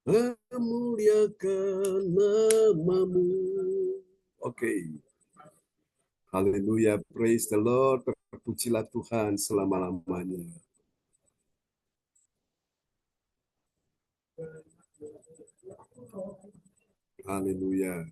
memuliakan namamu. Oke. Haleluya, praise the Lord. Terpujilah Tuhan selama-lamanya. Haleluya.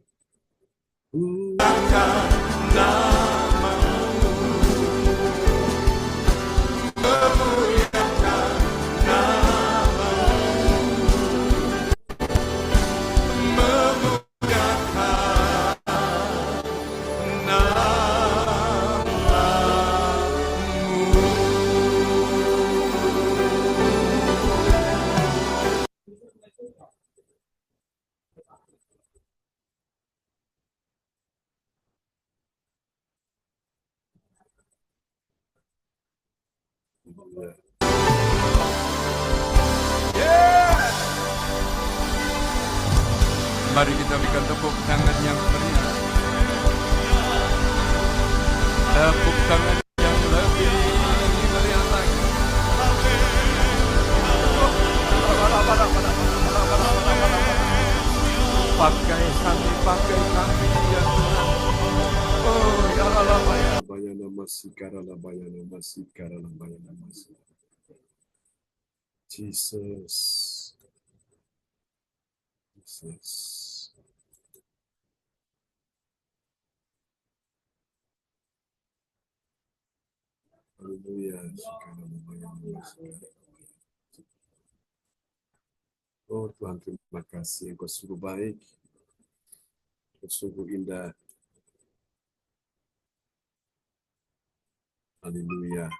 Mari kita berikan tepuk tangan yang meriah. Tepuk tangan yang lebih meriah lagi. Pakai kami ya Tuhan. Oh ya Allah. Jesus. Haleluya. Oh Tuhan, terima kasih. Engkau sungguh baik. Engkau sungguh indah. Haleluya.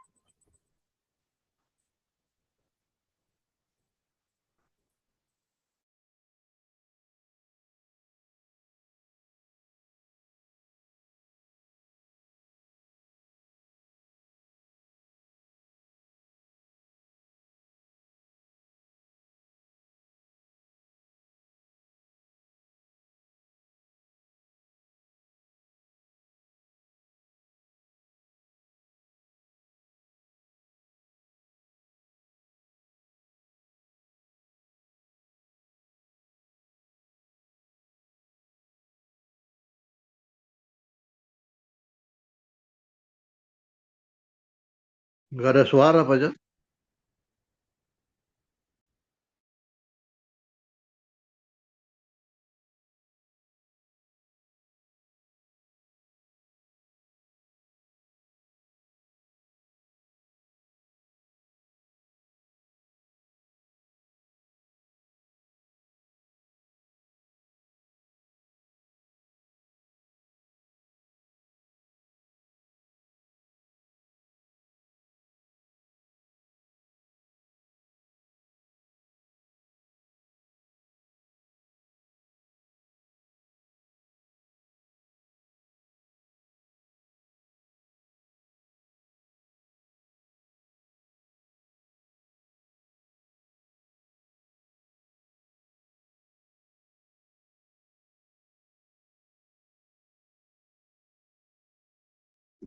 Nggak ada suara, Pak John.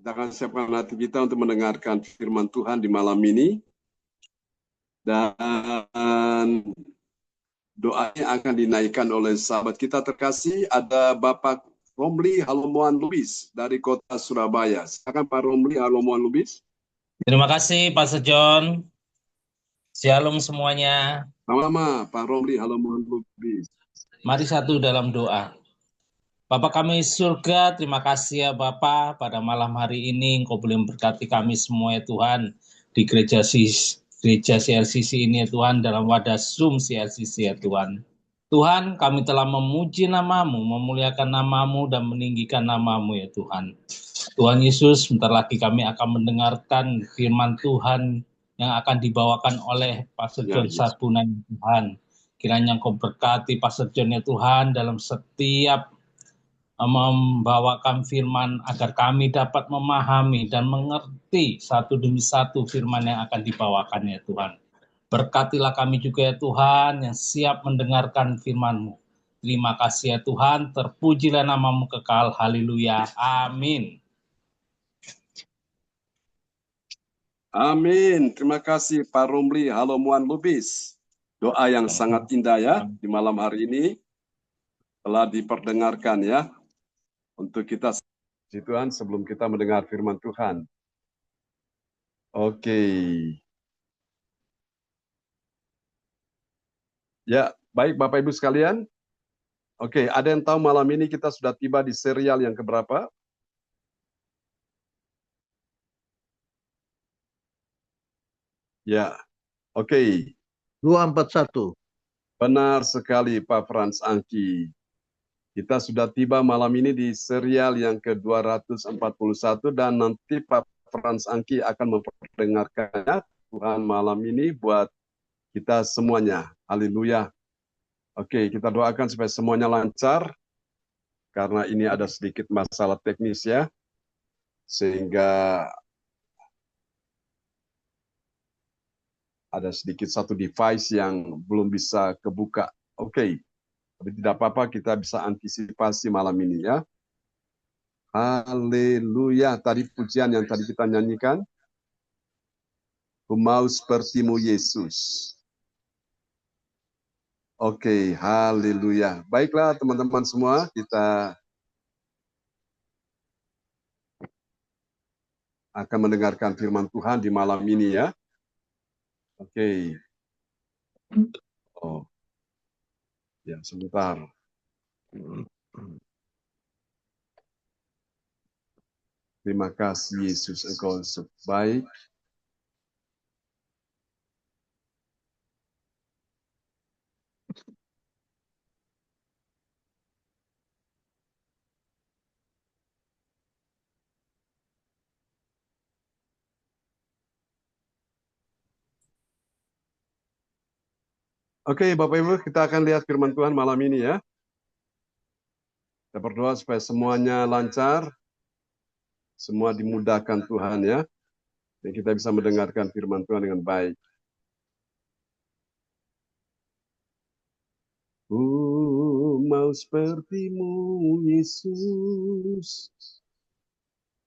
Kita akan siapkan hati kita untuk mendengarkan firman Tuhan di malam ini. Dan doanya akan dinaikkan oleh sahabat kita terkasih. Ada Bapak Romli Halomuan Lubis dari kota Surabaya. Silakan Pak Romli Halomuan Lubis. Terima kasih Pastor John. Shalom semuanya. Sama-sama Pak Romli Halomuan Lubis. Mari satu dalam doa. Bapa kami surga, terima kasih ya Bapa, pada malam hari ini Engkau boleh memberkati kami semua ya Tuhan, di gereja CLCC ini ya Tuhan, dalam wadah Zoom CLCC ya Tuhan. Tuhan, kami telah memuji nama-Mu, memuliakan nama-Mu, dan meninggikan nama-Mu ya Tuhan. Tuhan Yesus, sebentar lagi kami akan mendengarkan firman Tuhan yang akan dibawakan oleh Pastor John Sarbunan Tuhan. Kiranya Engkau berkati Pastor John ya Tuhan dalam setiap membawakan firman agar kami dapat memahami dan mengerti satu demi satu firman yang akan dibawakan ya Tuhan. Berkatilah kami juga ya Tuhan yang siap mendengarkan firman-Mu. Terima kasih ya Tuhan, terpujilah nama-Mu kekal, haleluya, amin. Amin, terima kasih Pak Romli Halomuan Lubis. Doa yang sangat indah ya di malam hari ini telah diperdengarkan ya untuk kita Tuhan sebelum kita mendengar firman Tuhan. Oke. Ya, baik Bapak Ibu sekalian. Oke, ada yang tahu malam ini kita sudah tiba di serial yang keberapa? Ya, oke. 241. Benar sekali Pak Frans Angki. Kita sudah tiba malam ini di serial yang ke-241 dan nanti Pak Frans Angki akan memperdengarkannya Tuhan malam ini buat kita semuanya. Haleluya. Oke, kita doakan supaya semuanya lancar karena ini ada sedikit masalah teknis ya. Sehingga ada sedikit satu device yang belum bisa kebuka. Oke. Tapi tidak apa-apa, kita bisa antisipasi malam ini ya. Haleluya. Tadi pujian yang tadi kita nyanyikan. Ku mau sepertimu Yesus. Oke, haleluya. Baiklah teman-teman semua, kita akan mendengarkan firman Tuhan di malam ini ya. Oke. Oh. Ya, sebentar. Terima kasih Yesus, Engkau baik. Oke, Bapak Ibu, kita akan lihat firman Tuhan malam ini ya. Kita berdoa supaya semuanya lancar, semua dimudahkan Tuhan ya, dan kita bisa mendengarkan firman Tuhan dengan baik. Ku mau sepertimu Yesus,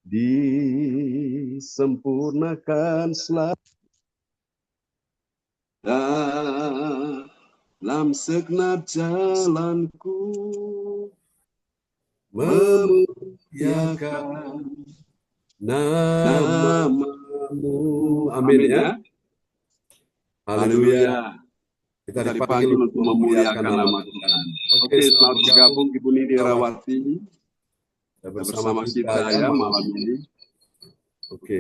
disempurnakan selalu dalam segenap jalanku, memuliakan namamu. Amin ya. Haleluya. Kita dipanggil untuk memuliakan nama Tuhan. Oke, selamat bergabung Ibu Nini Rawati bersama kita ya malam ini. Oke,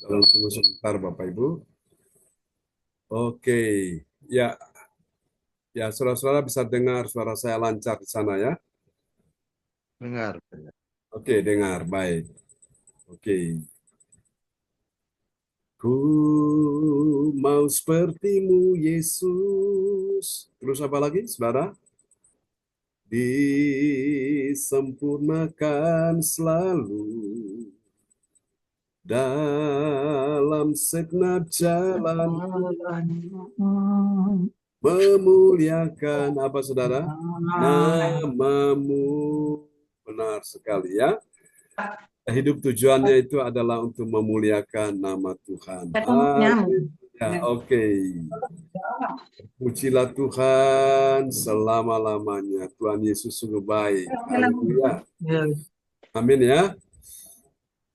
tolong tunggu sebentar Bapak Ibu. Oke, ya, saudara-saudara bisa dengar suara saya lancar di sana ya. Dengar. Oke, dengar baik. Oke. Ku mau sepertimu Yesus. Terus apa lagi, saudara? Disempurnakan selalu dalam segenap jalan, memuliakan apa, saudara? Namamu. Benar sekali ya. Hidup tujuannya itu adalah untuk memuliakan nama Tuhan. Ya, oke. Pujilah Tuhan selama-lamanya. Tuhan Yesus sungguh baik. Haleluya. Amin ya.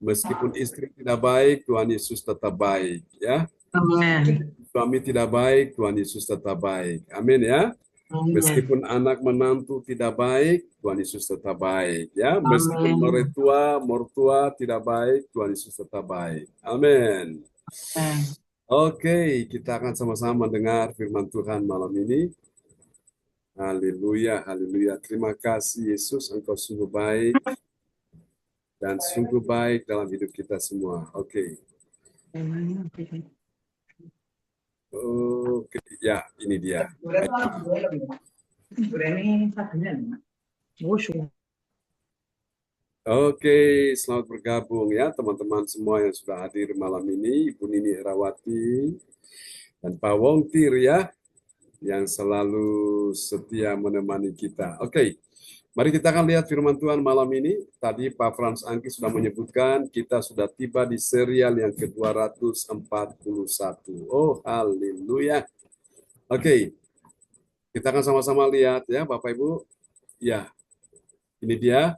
Meskipun istri tidak baik, Tuhan Yesus tetap baik ya. Amin. Suami tidak baik, Tuhan Yesus tetap baik. Amin ya. Meskipun anak menantu tidak baik, Tuhan Yesus tetap baik ya. Meskipun mertua tidak baik, Tuhan Yesus tetap baik. Amin. Oke, kita akan sama-sama mendengar firman Tuhan malam ini. Haleluya, haleluya. Terima kasih Yesus, Engkau sungguh baik dan sungguh baik dalam hidup kita semua. Oke. Oke, ya, ini dia. Oke, selamat bergabung ya teman-teman semua yang sudah hadir malam ini. Ibu Nini Herawati dan Pak Wongtir ya, yang selalu setia menemani kita. Oke, mari kita akan lihat firman Tuhan malam ini. Tadi Pak Frans Angki sudah menyebutkan kita sudah tiba di serial yang ke-241. Oh, haleluya. Oke, kita akan sama-sama lihat ya Bapak Ibu. Ya, ini dia.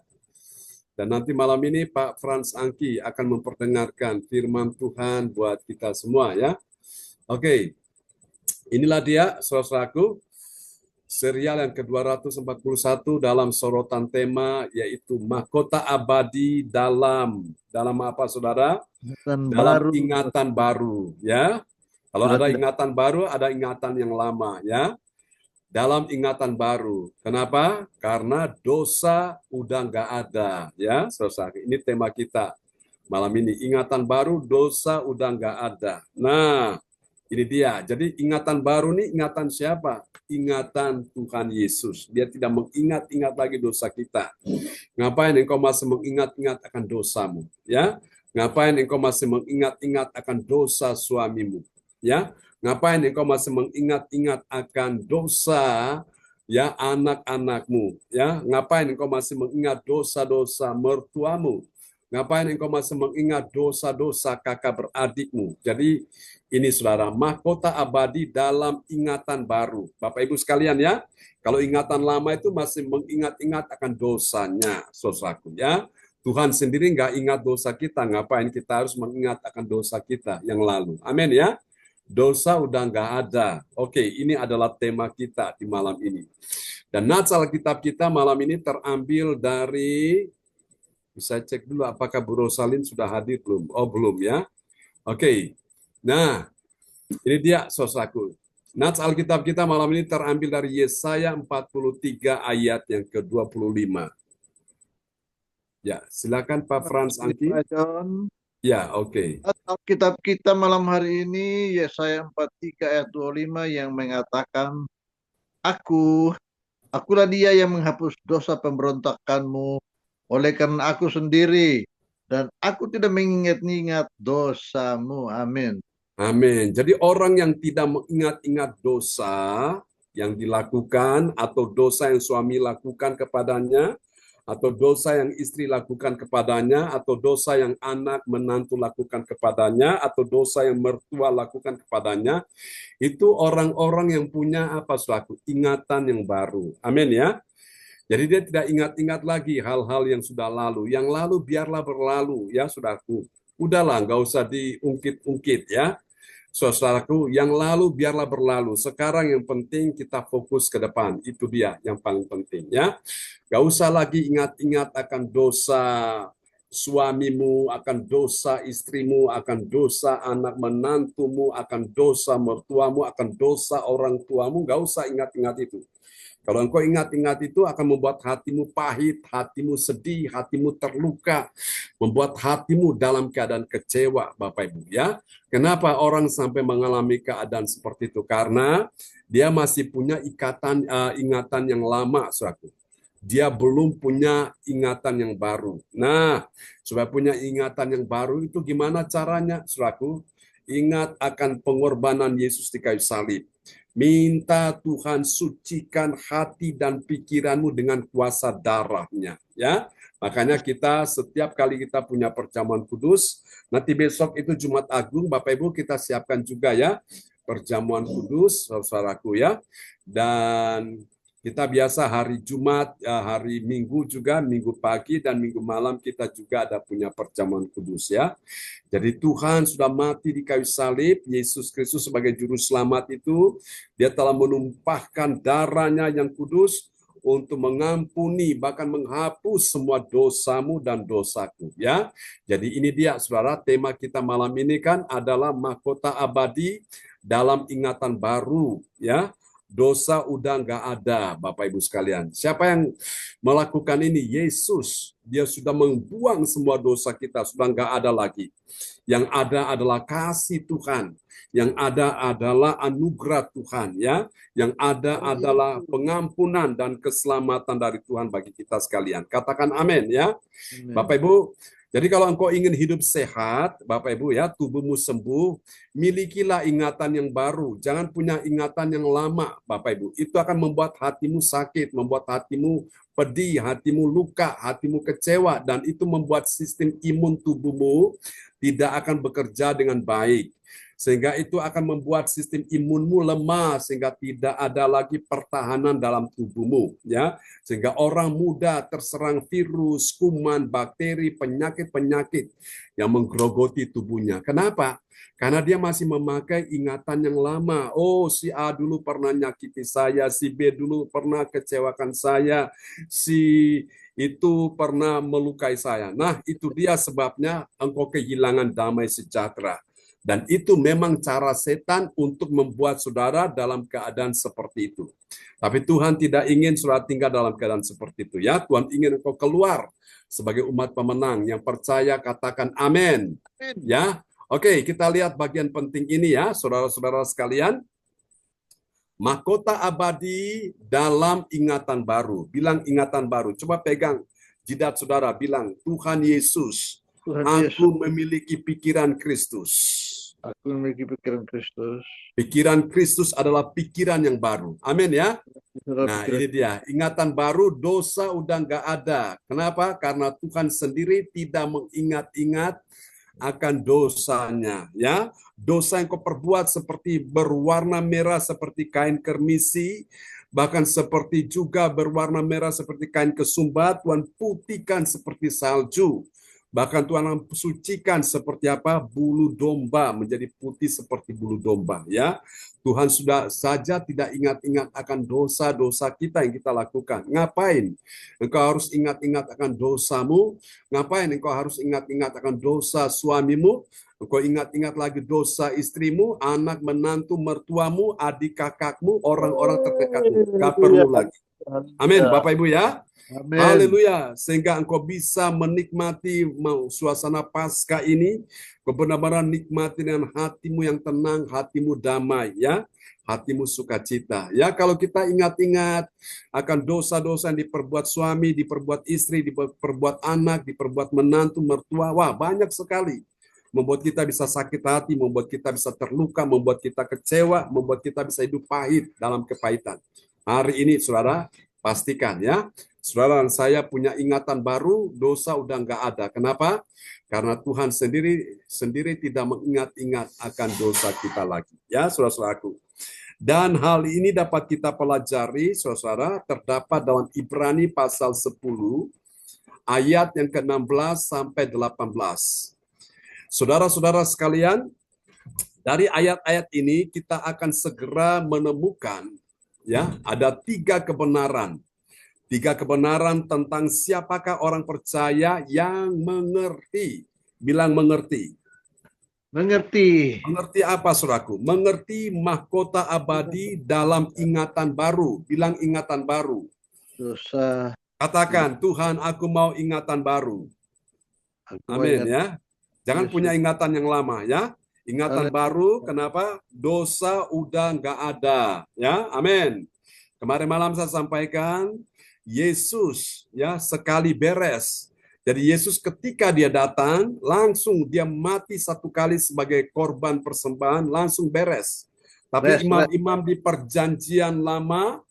Dan nanti malam ini Pak Frans Angki akan memperdengarkan firman Tuhan buat kita semua ya. Oke, inilah dia saudaraku, serial yang ke-241 dalam sorotan tema yaitu mahkota abadi dalam apa saudara? Ingatan Dalam baru. ingatan baru ya. Kalau ada ingatan baru, ada ingatan yang lama ya. Dalam ingatan baru. Kenapa? Karena dosa udah nggak ada ya, saudara. Ini tema kita malam ini. Ingatan baru, dosa udah nggak ada. Nah, ini dia. Jadi ingatan baru nih ingatan siapa? Ingatan Tuhan Yesus. Dia tidak mengingat-ingat lagi dosa kita. Ngapain engkau masih mengingat-ingat akan dosamu? Ya, ngapain engkau masih mengingat-ingat akan dosa suamimu? Ya, ngapain engkau masih mengingat-ingat akan dosa ya anak-anakmu? Ya, ngapain engkau masih mengingat dosa-dosa mertuamu? Ngapain engkau masih mengingat dosa-dosa kakak beradikmu? Jadi ini saudara, mahkota abadi dalam ingatan baru. Bapak Ibu sekalian ya, kalau ingatan lama itu masih mengingat-ingat akan dosanya, saudaraku ya. Tuhan sendiri nggak ingat dosa kita, ngapain kita harus mengingat akan dosa kita yang lalu. Amin ya. Dosa udah nggak ada. Oke, ini adalah tema kita di malam ini. Dan nats Alkitab kita malam ini terambil dari, bisa cek dulu apakah Bu Rosalin sudah hadir belum? Oh belum ya. Oke, nah ini dia saudaraku. Nats Alkitab kita malam ini terambil dari Yesaya 43 ayat yang ke-25. Ya, silakan Pak Frans Angki. Ya, oke. Alkitab kita malam hari ini Yesaya 43 ayat 25 yang mengatakan, Akulah dia yang menghapus dosa pemberontakanmu, oleh karena aku sendiri, dan aku tidak mengingat-ingat dosamu. Amin. Amin. Jadi orang yang tidak mengingat-ingat dosa yang dilakukan, atau dosa yang suami lakukan kepadanya, atau dosa yang istri lakukan kepadanya, atau dosa yang anak menantu lakukan kepadanya, atau dosa yang mertua lakukan kepadanya, itu orang-orang yang punya apa suatu ingatan yang baru. Amin ya. Jadi dia tidak ingat-ingat lagi hal-hal yang sudah lalu. Yang lalu biarlah berlalu ya saudaraku. Udahlah, nggak usah diungkit-ungkit ya. Saudaraku, yang lalu biarlah berlalu. Sekarang yang penting kita fokus ke depan. Itu dia yang paling penting ya. Gak usah lagi ingat-ingat akan dosa suamimu, akan dosa istrimu, akan dosa anak menantumu, akan dosa mertuamu, akan dosa orang tuamu. Gak usah ingat-ingat itu. Kalau engkau ingat-ingat itu akan membuat hatimu pahit, hatimu sedih, hatimu terluka, membuat hatimu dalam keadaan kecewa, Bapak Ibu ya. Kenapa orang sampai mengalami keadaan seperti itu? Karena dia masih punya ingatan yang lama, saudaraku. Dia belum punya ingatan yang baru. Nah, supaya punya ingatan yang baru itu gimana caranya, saudaraku? Ingat akan pengorbanan Yesus di kayu salib. Minta Tuhan sucikan hati dan pikiranmu dengan kuasa darahnya. Ya, makanya kita setiap kali kita punya perjamuan kudus, nanti besok itu Jumat Agung, Bapak Ibu kita siapkan juga ya perjamuan kudus, saudaraku ya. Dan kita biasa hari Jumat, hari Minggu juga, Minggu pagi dan Minggu malam kita juga ada punya perjamuan kudus ya. Jadi Tuhan sudah mati di kayu salib, Yesus Kristus sebagai juru selamat itu, dia telah menumpahkan darahnya yang kudus untuk mengampuni, bahkan menghapus semua dosamu dan dosaku. Ya, jadi ini dia saudara, tema kita malam ini kan adalah mahkota abadi dalam ingatan baru. Ya, dosa udah nggak ada, Bapak Ibu sekalian. Siapa yang melakukan ini? Yesus. Dia sudah membuang semua dosa kita, sudah nggak ada lagi. Yang ada adalah kasih Tuhan. Yang ada adalah anugerah Tuhan, ya. Yang ada adalah pengampunan dan keselamatan dari Tuhan bagi kita sekalian. Katakan amin, ya. Amen. Bapak Ibu, jadi kalau engkau ingin hidup sehat, Bapak Ibu ya, tubuhmu sembuh, milikilah ingatan yang baru. Jangan punya ingatan yang lama, Bapak Ibu. Itu akan membuat hatimu sakit, membuat hatimu pedih, hatimu luka, hatimu kecewa, dan itu membuat sistem imun tubuhmu tidak akan bekerja dengan baik. Sehingga itu akan membuat sistem imunmu lemah sehingga tidak ada lagi pertahanan dalam tubuhmu, ya. Sehingga orang mudah terserang virus, kuman, bakteri, penyakit-penyakit yang menggerogoti tubuhnya. Kenapa? Karena dia masih memakai ingatan yang lama. Oh, si A dulu pernah nyakiti saya, si B dulu pernah kecewakan saya, si itu pernah melukai saya. Nah, itu dia sebabnya engkau kehilangan damai sejahtera. Dan itu memang cara setan untuk membuat saudara dalam keadaan seperti itu. Tapi Tuhan tidak ingin saudara tinggal dalam keadaan seperti itu, ya. Tuhan ingin engkau keluar sebagai umat pemenang yang percaya, katakan amin. Ya. Oke, kita lihat bagian penting ini ya, saudara-saudara sekalian. Mahkota abadi dalam ingatan baru. Bilang ingatan baru. Coba pegang jidat saudara, bilang Tuhan Yesus, aku memiliki pikiran Kristus. Aku memiliki pikiran Kristus. Pikiran Kristus adalah pikiran yang baru. Amin ya. Nah, ini dia. Ingatan baru, dosa udah nggak ada. Kenapa? Karena Tuhan sendiri tidak mengingat-ingat akan dosanya, ya. Dosa yang kau perbuat seperti berwarna merah seperti kain kermisi, bahkan seperti juga berwarna merah seperti kain kesumbat, Tuhan putihkan seperti salju. Bahkan Tuhan sucikan seperti apa? Bulu domba, menjadi putih seperti bulu domba, ya. Tuhan sudah saja tidak ingat-ingat akan dosa-dosa kita yang kita lakukan. Ngapain engkau harus ingat-ingat akan dosamu? Ngapain engkau harus ingat-ingat akan dosa suamimu? Engkau ingat-ingat lagi dosa istrimu, anak menantu mertuamu, adik kakakmu, orang-orang terdekatmu. Gak perlu lagi. Amin, Bapak Ibu ya. Amin. Haleluya, sehingga engkau bisa menikmati suasana Paskah ini, kau benar-benar nikmati dengan hatimu yang tenang, hatimu damai, ya, hatimu sukacita. Ya, kalau kita ingat-ingat akan dosa-dosa yang diperbuat suami, diperbuat istri, diperbuat anak, diperbuat menantu, mertua, wah banyak sekali. Membuat kita bisa sakit hati, membuat kita bisa terluka, membuat kita kecewa, membuat kita bisa hidup pahit dalam kepahitan. Hari ini, saudara, pastikan ya, saudara dan saya punya ingatan baru, dosa udah nggak ada. Kenapa? Karena Tuhan sendiri tidak mengingat-ingat akan dosa kita lagi. Ya, saudara-saudaraku. Dan hal ini dapat kita pelajari, saudara-saudara, terdapat dalam Ibrani pasal 10, ayat yang ke-16 sampai 18. Saudara-saudara sekalian, dari ayat-ayat ini kita akan segera menemukan, ya, ada tiga kebenaran tentang siapakah orang percaya yang mengerti. Bilang mengerti. Mengerti. Mengerti apa, saudaraku? Mengerti mahkota abadi dalam ingatan baru. Bilang ingatan baru. Dosa. Katakan, Tuhan, aku mau ingatan baru. Amin ya. Jangan punya ingatan yang lama ya. Ingatan baru, kenapa? Dosa udah nggak ada, ya. Amin. Kemarin malam saya sampaikan, Yesus ya sekali beres. Jadi Yesus ketika dia datang, langsung dia mati satu kali sebagai korban persembahan, langsung beres. Tapi imam-imam di perjanjian lama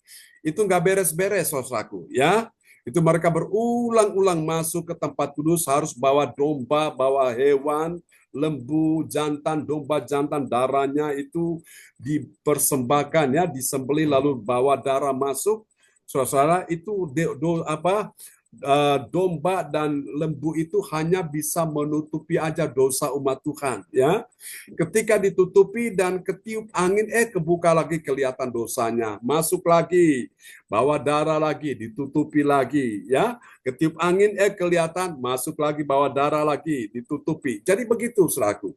itu nggak beres-beres, saudaraku, ya. Itu mereka berulang-ulang masuk ke tempat kudus, harus bawa domba, bawa hewan, lembu, jantan, domba jantan, darahnya itu dipersembahkan ya, disembelih lalu bawa darah masuk. Saudara-saudara, itu domba dan lembu itu hanya bisa menutupi aja dosa umat Tuhan ya. Ketika ditutupi dan ketiup angin, kebuka lagi kelihatan dosanya, masuk lagi, bawa darah lagi, ditutupi lagi ya. Ketiup angin, kelihatan, masuk lagi, bawa darah lagi, ditutupi. Jadi begitu, saudaraku.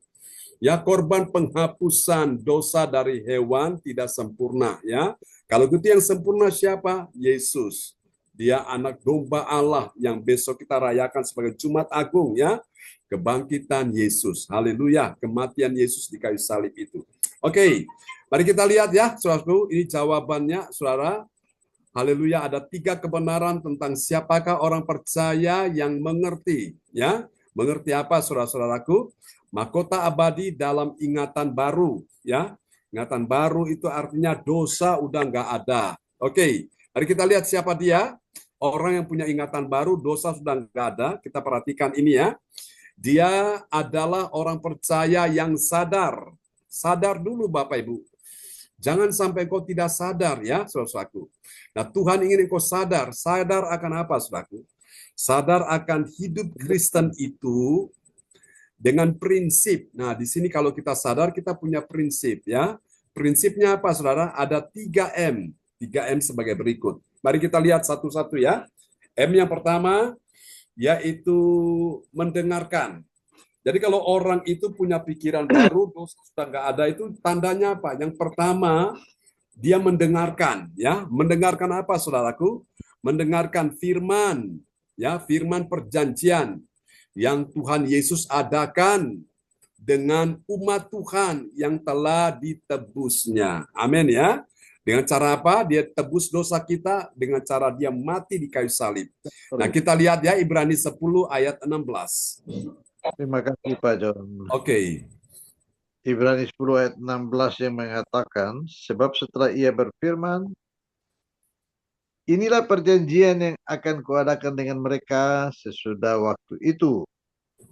Ya, korban penghapusan dosa dari hewan tidak sempurna ya. Kalau itu yang sempurna siapa? Yesus. Dia anak domba Allah yang besok kita rayakan sebagai Jumat Agung ya. Kebangkitan Yesus. Haleluya. Kematian Yesus di kayu salib itu. Oke, mari kita lihat ya, saudaraku. Ini jawabannya, saudara. Haleluya, ada tiga kebenaran tentang siapakah orang percaya yang mengerti. Ya, mengerti apa, saudara-saudaraku? Mahkota abadi dalam ingatan baru. Ya, ingatan baru itu artinya dosa udah nggak ada. Oke, mari kita lihat siapa dia. Orang yang punya ingatan baru, dosa sudah nggak ada. Kita perhatikan ini ya. Dia adalah orang percaya yang sadar Sadar dulu Bapak Ibu. Jangan sampai engkau tidak sadar ya, saudaraku. Nah, Tuhan ingin engkau sadar. Sadar akan apa, saudaraku? Sadar akan hidup Kristen itu dengan prinsip. Nah, di sini kalau kita sadar, kita punya prinsip ya. Prinsipnya apa, saudara? Ada 3M. 3M sebagai berikut. Mari kita lihat satu-satu ya. M yang pertama, yaitu mendengarkan. Jadi kalau orang itu punya pikiran baru, dosa sudah nggak ada, itu tandanya apa? Yang pertama, dia mendengarkan. Ya, mendengarkan apa, saudaraku? Mendengarkan firman, ya, firman perjanjian yang Tuhan Yesus adakan dengan umat Tuhan yang telah ditebusnya. Amin ya. Dengan cara apa? Dia tebus dosa kita dengan cara dia mati di kayu salib. Nah, kita lihat ya Ibrani 10 ayat 16. Terima kasih Pak John. Oke. Ibrani 10 ayat 16 yang mengatakan, sebab setelah ia berfirman, inilah perjanjian yang akan kuadakan dengan mereka sesudah waktu itu.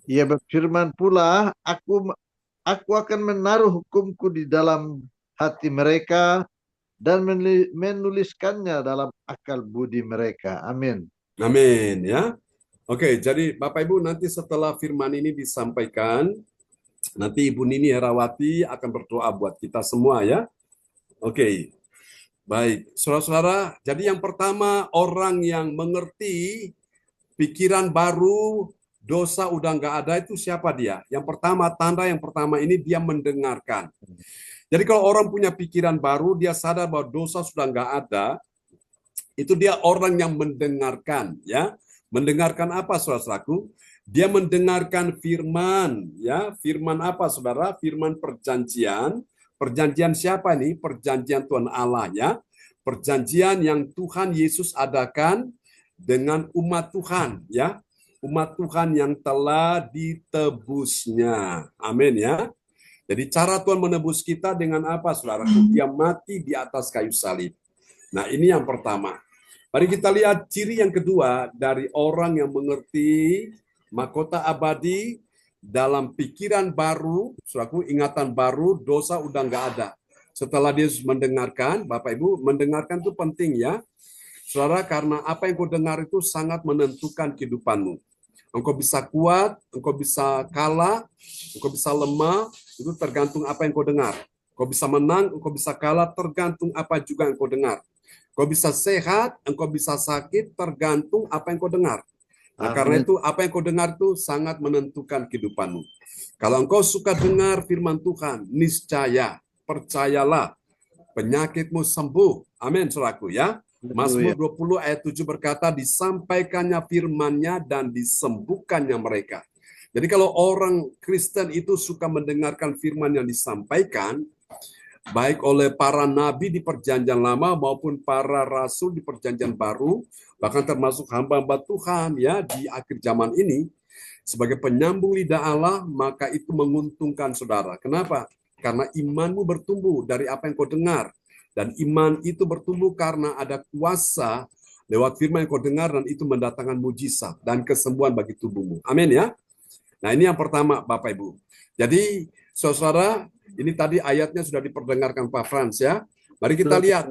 Ia berfirman pula, aku akan menaruh hukumku di dalam hati mereka dan menuliskannya dalam akal budi mereka. Amin. Amin ya. Oke, jadi Bapak Ibu nanti setelah firman ini disampaikan, nanti Ibu Nini Herawati akan berdoa buat kita semua ya. Oke, baik. Saudara-saudara, jadi yang pertama orang yang mengerti pikiran baru, dosa udah nggak ada, itu siapa dia? Yang pertama, tanda yang pertama ini dia mendengarkan. Jadi kalau orang punya pikiran baru, dia sadar bahwa dosa sudah nggak ada, itu dia orang yang mendengarkan ya. Mendengarkan apa, saudaraku? Dia mendengarkan firman, ya. Firman apa, saudara? Firman perjanjian. Perjanjian siapa nih? Perjanjian Tuhan Allah, ya. Perjanjian yang Tuhan Yesus adakan dengan umat Tuhan, ya. Umat Tuhan yang telah ditebusnya. Amin, ya. Jadi cara Tuhan menebus kita dengan apa, saudaraku? Dia mati di atas kayu salib. Nah, ini yang pertama. Mari kita lihat ciri yang kedua dari orang yang mengerti mahkota abadi dalam pikiran baru, saudaraku, ingatan baru, dosa udah nggak ada. Setelah dia mendengarkan, Bapak Ibu, mendengarkan itu penting ya. Saudara, karena apa yang kau dengar itu sangat menentukan kehidupanmu. Engkau bisa kuat, engkau bisa kalah, engkau bisa lemah, itu tergantung apa yang kau dengar. Engkau bisa menang, engkau bisa kalah, tergantung apa juga yang kau dengar. Kau bisa sehat, engkau bisa sakit, tergantung apa yang kau dengar. Nah, karena itu apa yang kau dengar itu sangat menentukan kehidupanmu. Kalau engkau suka dengar firman Tuhan, niscaya, percayalah, penyakitmu sembuh. Amin, saudaraku ya. Mazmur 20 ayat 7 berkata, disampaikannya firman-Nya dan disembuhkannya mereka. Jadi kalau orang Kristen itu suka mendengarkan firman yang disampaikan, baik oleh para nabi di perjanjian lama maupun para rasul di perjanjian baru, bahkan termasuk hamba-hamba Tuhan ya di akhir zaman ini, sebagai penyambung lidah Allah, maka itu menguntungkan saudara. Kenapa? Karena imanmu bertumbuh dari apa yang kau dengar. Dan iman itu bertumbuh karena ada kuasa lewat firman yang kau dengar, dan itu mendatangkan mujizat dan kesembuhan bagi tubuhmu. Amin ya. Nah, ini yang pertama Bapak Ibu. Jadi saudara, ini tadi ayatnya sudah diperdengarkan Pak Frans ya. Mari kita lihat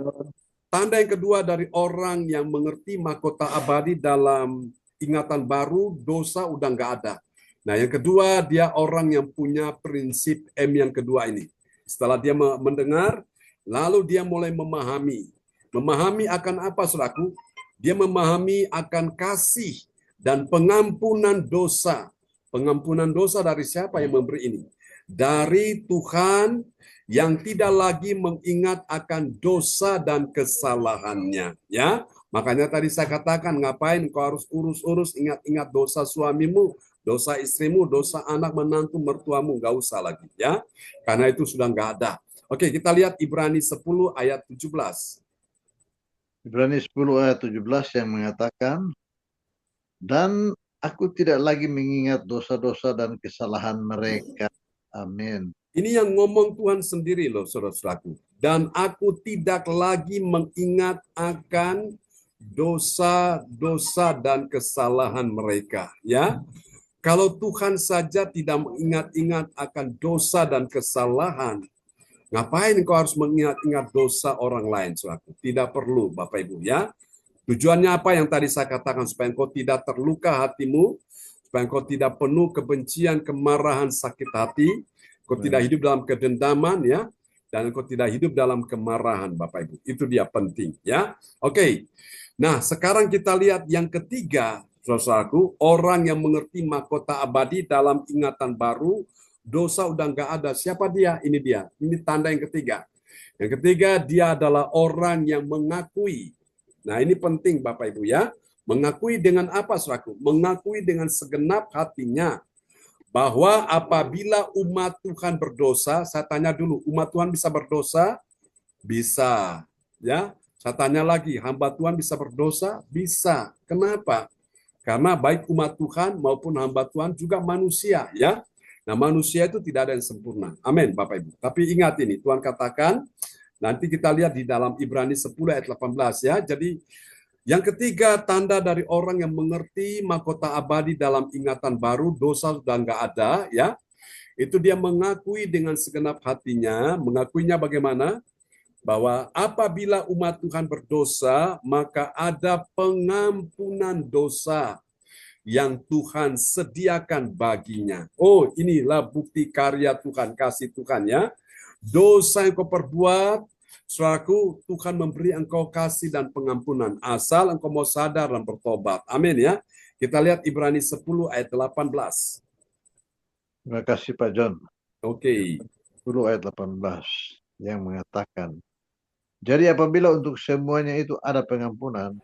tanda yang kedua dari orang yang mengerti mahkota abadi dalam ingatan baru, dosa udah nggak ada. Nah, yang kedua dia orang yang punya prinsip M yang kedua ini. Setelah dia mendengar, lalu dia mulai memahami. Memahami akan apa, saudaraku? Dia memahami akan kasih dan pengampunan dosa. Pengampunan dosa dari siapa yang memberi ini? Dari Tuhan yang tidak lagi mengingat akan dosa dan kesalahannya. Ya, makanya tadi saya katakan, ngapain kau harus urus-urus, ingat-ingat dosa suamimu, dosa istrimu, dosa anak menantu mertuamu, nggak usah lagi. Ya, karena itu sudah nggak ada. Oke, kita lihat Ibrani 10 ayat 17. Ibrani 10 ayat 17 yang mengatakan, dan aku tidak lagi mengingat dosa-dosa dan kesalahan mereka. Amin. Ini yang ngomong Tuhan sendiri loh, saudara-saudaraku. Dan aku tidak lagi mengingat akan dosa-dosa dan kesalahan mereka. Ya, kalau Tuhan saja tidak mengingat-ingat akan dosa dan kesalahan, Ngapain engkau harus mengingat-ingat dosa orang lain, saudaraku? Tidak perlu, Bapak Ibu, ya. Tujuannya apa yang tadi saya katakan? Supaya engkau tidak terluka hatimu, supaya engkau tidak penuh kebencian, kemarahan, sakit hati, engkau tidak hidup dalam kedendaman, ya, dan engkau tidak hidup dalam kemarahan, Bapak Ibu. Itu dia penting, ya. Oke. Nah, sekarang kita lihat yang ketiga, saudaraku, orang yang mengerti mahkota abadi dalam ingatan baru, dosa udah nggak ada. Siapa dia? Ini dia. Ini tanda yang ketiga. Yang ketiga, dia adalah orang yang mengakui. Nah, ini penting Bapak Ibu, ya. Mengakui dengan apa, saudaraku? Mengakui dengan segenap hatinya bahwa apabila umat Tuhan berdosa, saya tanya dulu, umat Tuhan bisa berdosa? Bisa, ya. Saya tanya lagi, hamba Tuhan bisa berdosa? Bisa. Kenapa? Karena baik umat Tuhan maupun hamba Tuhan juga manusia, ya. Nah, manusia itu tidak ada yang sempurna. Amin, Bapak Ibu. Tapi ingat ini, Tuhan katakan, nanti kita lihat di dalam Ibrani 10 ayat 18, ya. Jadi, yang ketiga, tanda dari orang yang mengerti mahkota abadi dalam ingatan baru, dosa sudah nggak ada, ya. Itu dia mengakui dengan segenap hatinya. Mengakuinya bagaimana? Bahwa apabila umat Tuhan berdosa, maka ada pengampunan dosa yang Tuhan sediakan baginya. Oh, inilah bukti karya Tuhan, kasih Tuhan, ya. Dosa yang kau perbuat, saudaraku, Tuhan memberi engkau kasih dan pengampunan. Asal engkau mau sadar dan bertobat. Amin, ya. Kita lihat Ibrani 10 ayat 18. Terima kasih Pak John. Oke. 10 ayat 18 yang mengatakan, jadi apabila untuk semuanya itu ada pengampunan,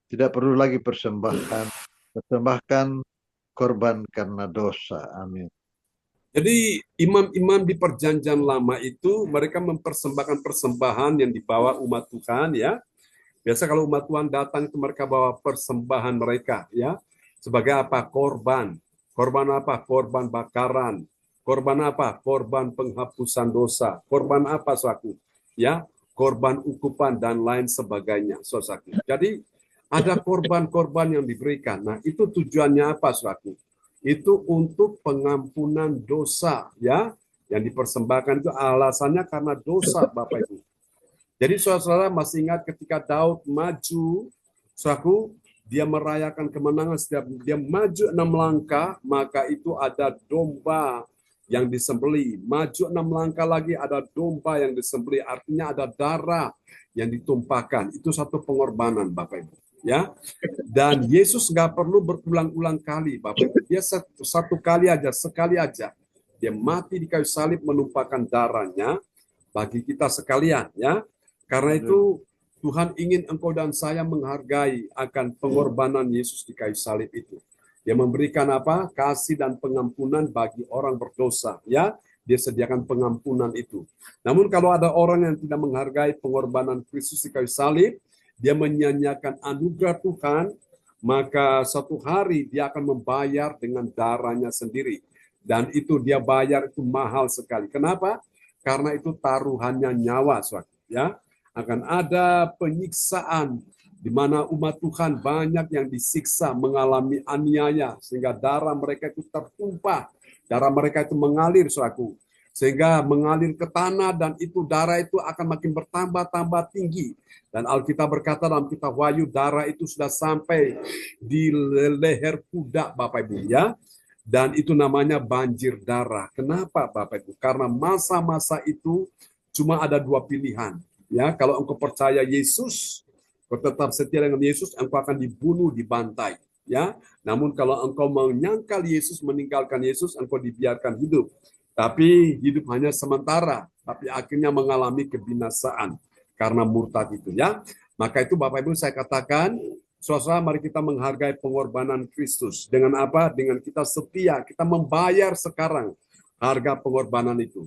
tidak perlu lagi persembahkan korban karena dosa. Amin. Jadi imam-imam di perjanjian lama itu mereka mempersembahkan persembahan yang dibawa umat Tuhan, ya. Biasa kalau umat Tuhan datang itu mereka bawa persembahan mereka, ya. Sebagai apa? Korban. Korban apa? Korban bakaran. Korban apa? Korban penghapusan dosa. Korban apa, saudaraku? Ya, korban ukupan dan lain sebagainya, saudaraku. Jadi ada korban-korban yang diberikan. Nah, itu tujuannya apa, saudaraku? Itu untuk pengampunan dosa, ya. Yang dipersembahkan itu alasannya karena dosa, Bapak Ibu. Jadi saudara-saudara masih ingat ketika Daud maju, saudaraku, dia merayakan kemenangan setiap dia maju 6 langkah, maka itu ada domba yang disembeli. Maju 6 langkah lagi ada domba yang disembeli, artinya ada darah yang ditumpahkan. Itu satu pengorbanan, Bapak Ibu, ya. Dan Yesus nggak perlu berulang-ulang kali, Bapak Ibu. Dia satu kali aja, sekali aja. Dia mati di kayu salib menumpahkan darahnya bagi kita sekalian, ya. Karena itu Tuhan ingin engkau dan saya menghargai akan pengorbanan Yesus di kayu salib itu. Dia memberikan apa? Kasih dan pengampunan bagi orang berdosa, ya. Dia sediakan pengampunan itu. Namun kalau ada orang yang tidak menghargai pengorbanan Kristus di kayu salib, dia menyanyiakan anugerah Tuhan, maka suatu hari dia akan membayar dengan darahnya sendiri. Dan itu dia bayar itu mahal sekali. Kenapa? Karena itu taruhannya nyawa, saudara, ya. Akan ada penyiksaan di mana umat Tuhan banyak yang disiksa, mengalami aniaya, sehingga darah mereka itu tertumpah, darah mereka itu mengalir, saudaraku, sehingga mengalir ke tanah, dan itu darah itu akan makin bertambah-tambah tinggi. Dan Alkitab berkata dalam kitab Wahyu, darah itu sudah sampai di leher kuda, Bapak Ibu, ya. Dan itu namanya banjir darah. Kenapa, Bapak Ibu? Karena masa-masa itu cuma ada 2 pilihan. Ya, kalau engkau percaya Yesus, engkau tetap setia dengan Yesus, engkau akan dibunuh, dibantai. Ya, namun kalau engkau menyangkal Yesus, meninggalkan Yesus, engkau dibiarkan hidup. Tapi hidup hanya sementara, tapi akhirnya mengalami kebinasaan karena murtad itu, ya. Maka itu Bapak Ibu saya katakan, saudara, mari kita menghargai pengorbanan Kristus. Dengan apa? Dengan kita setia, kita membayar sekarang harga pengorbanan itu.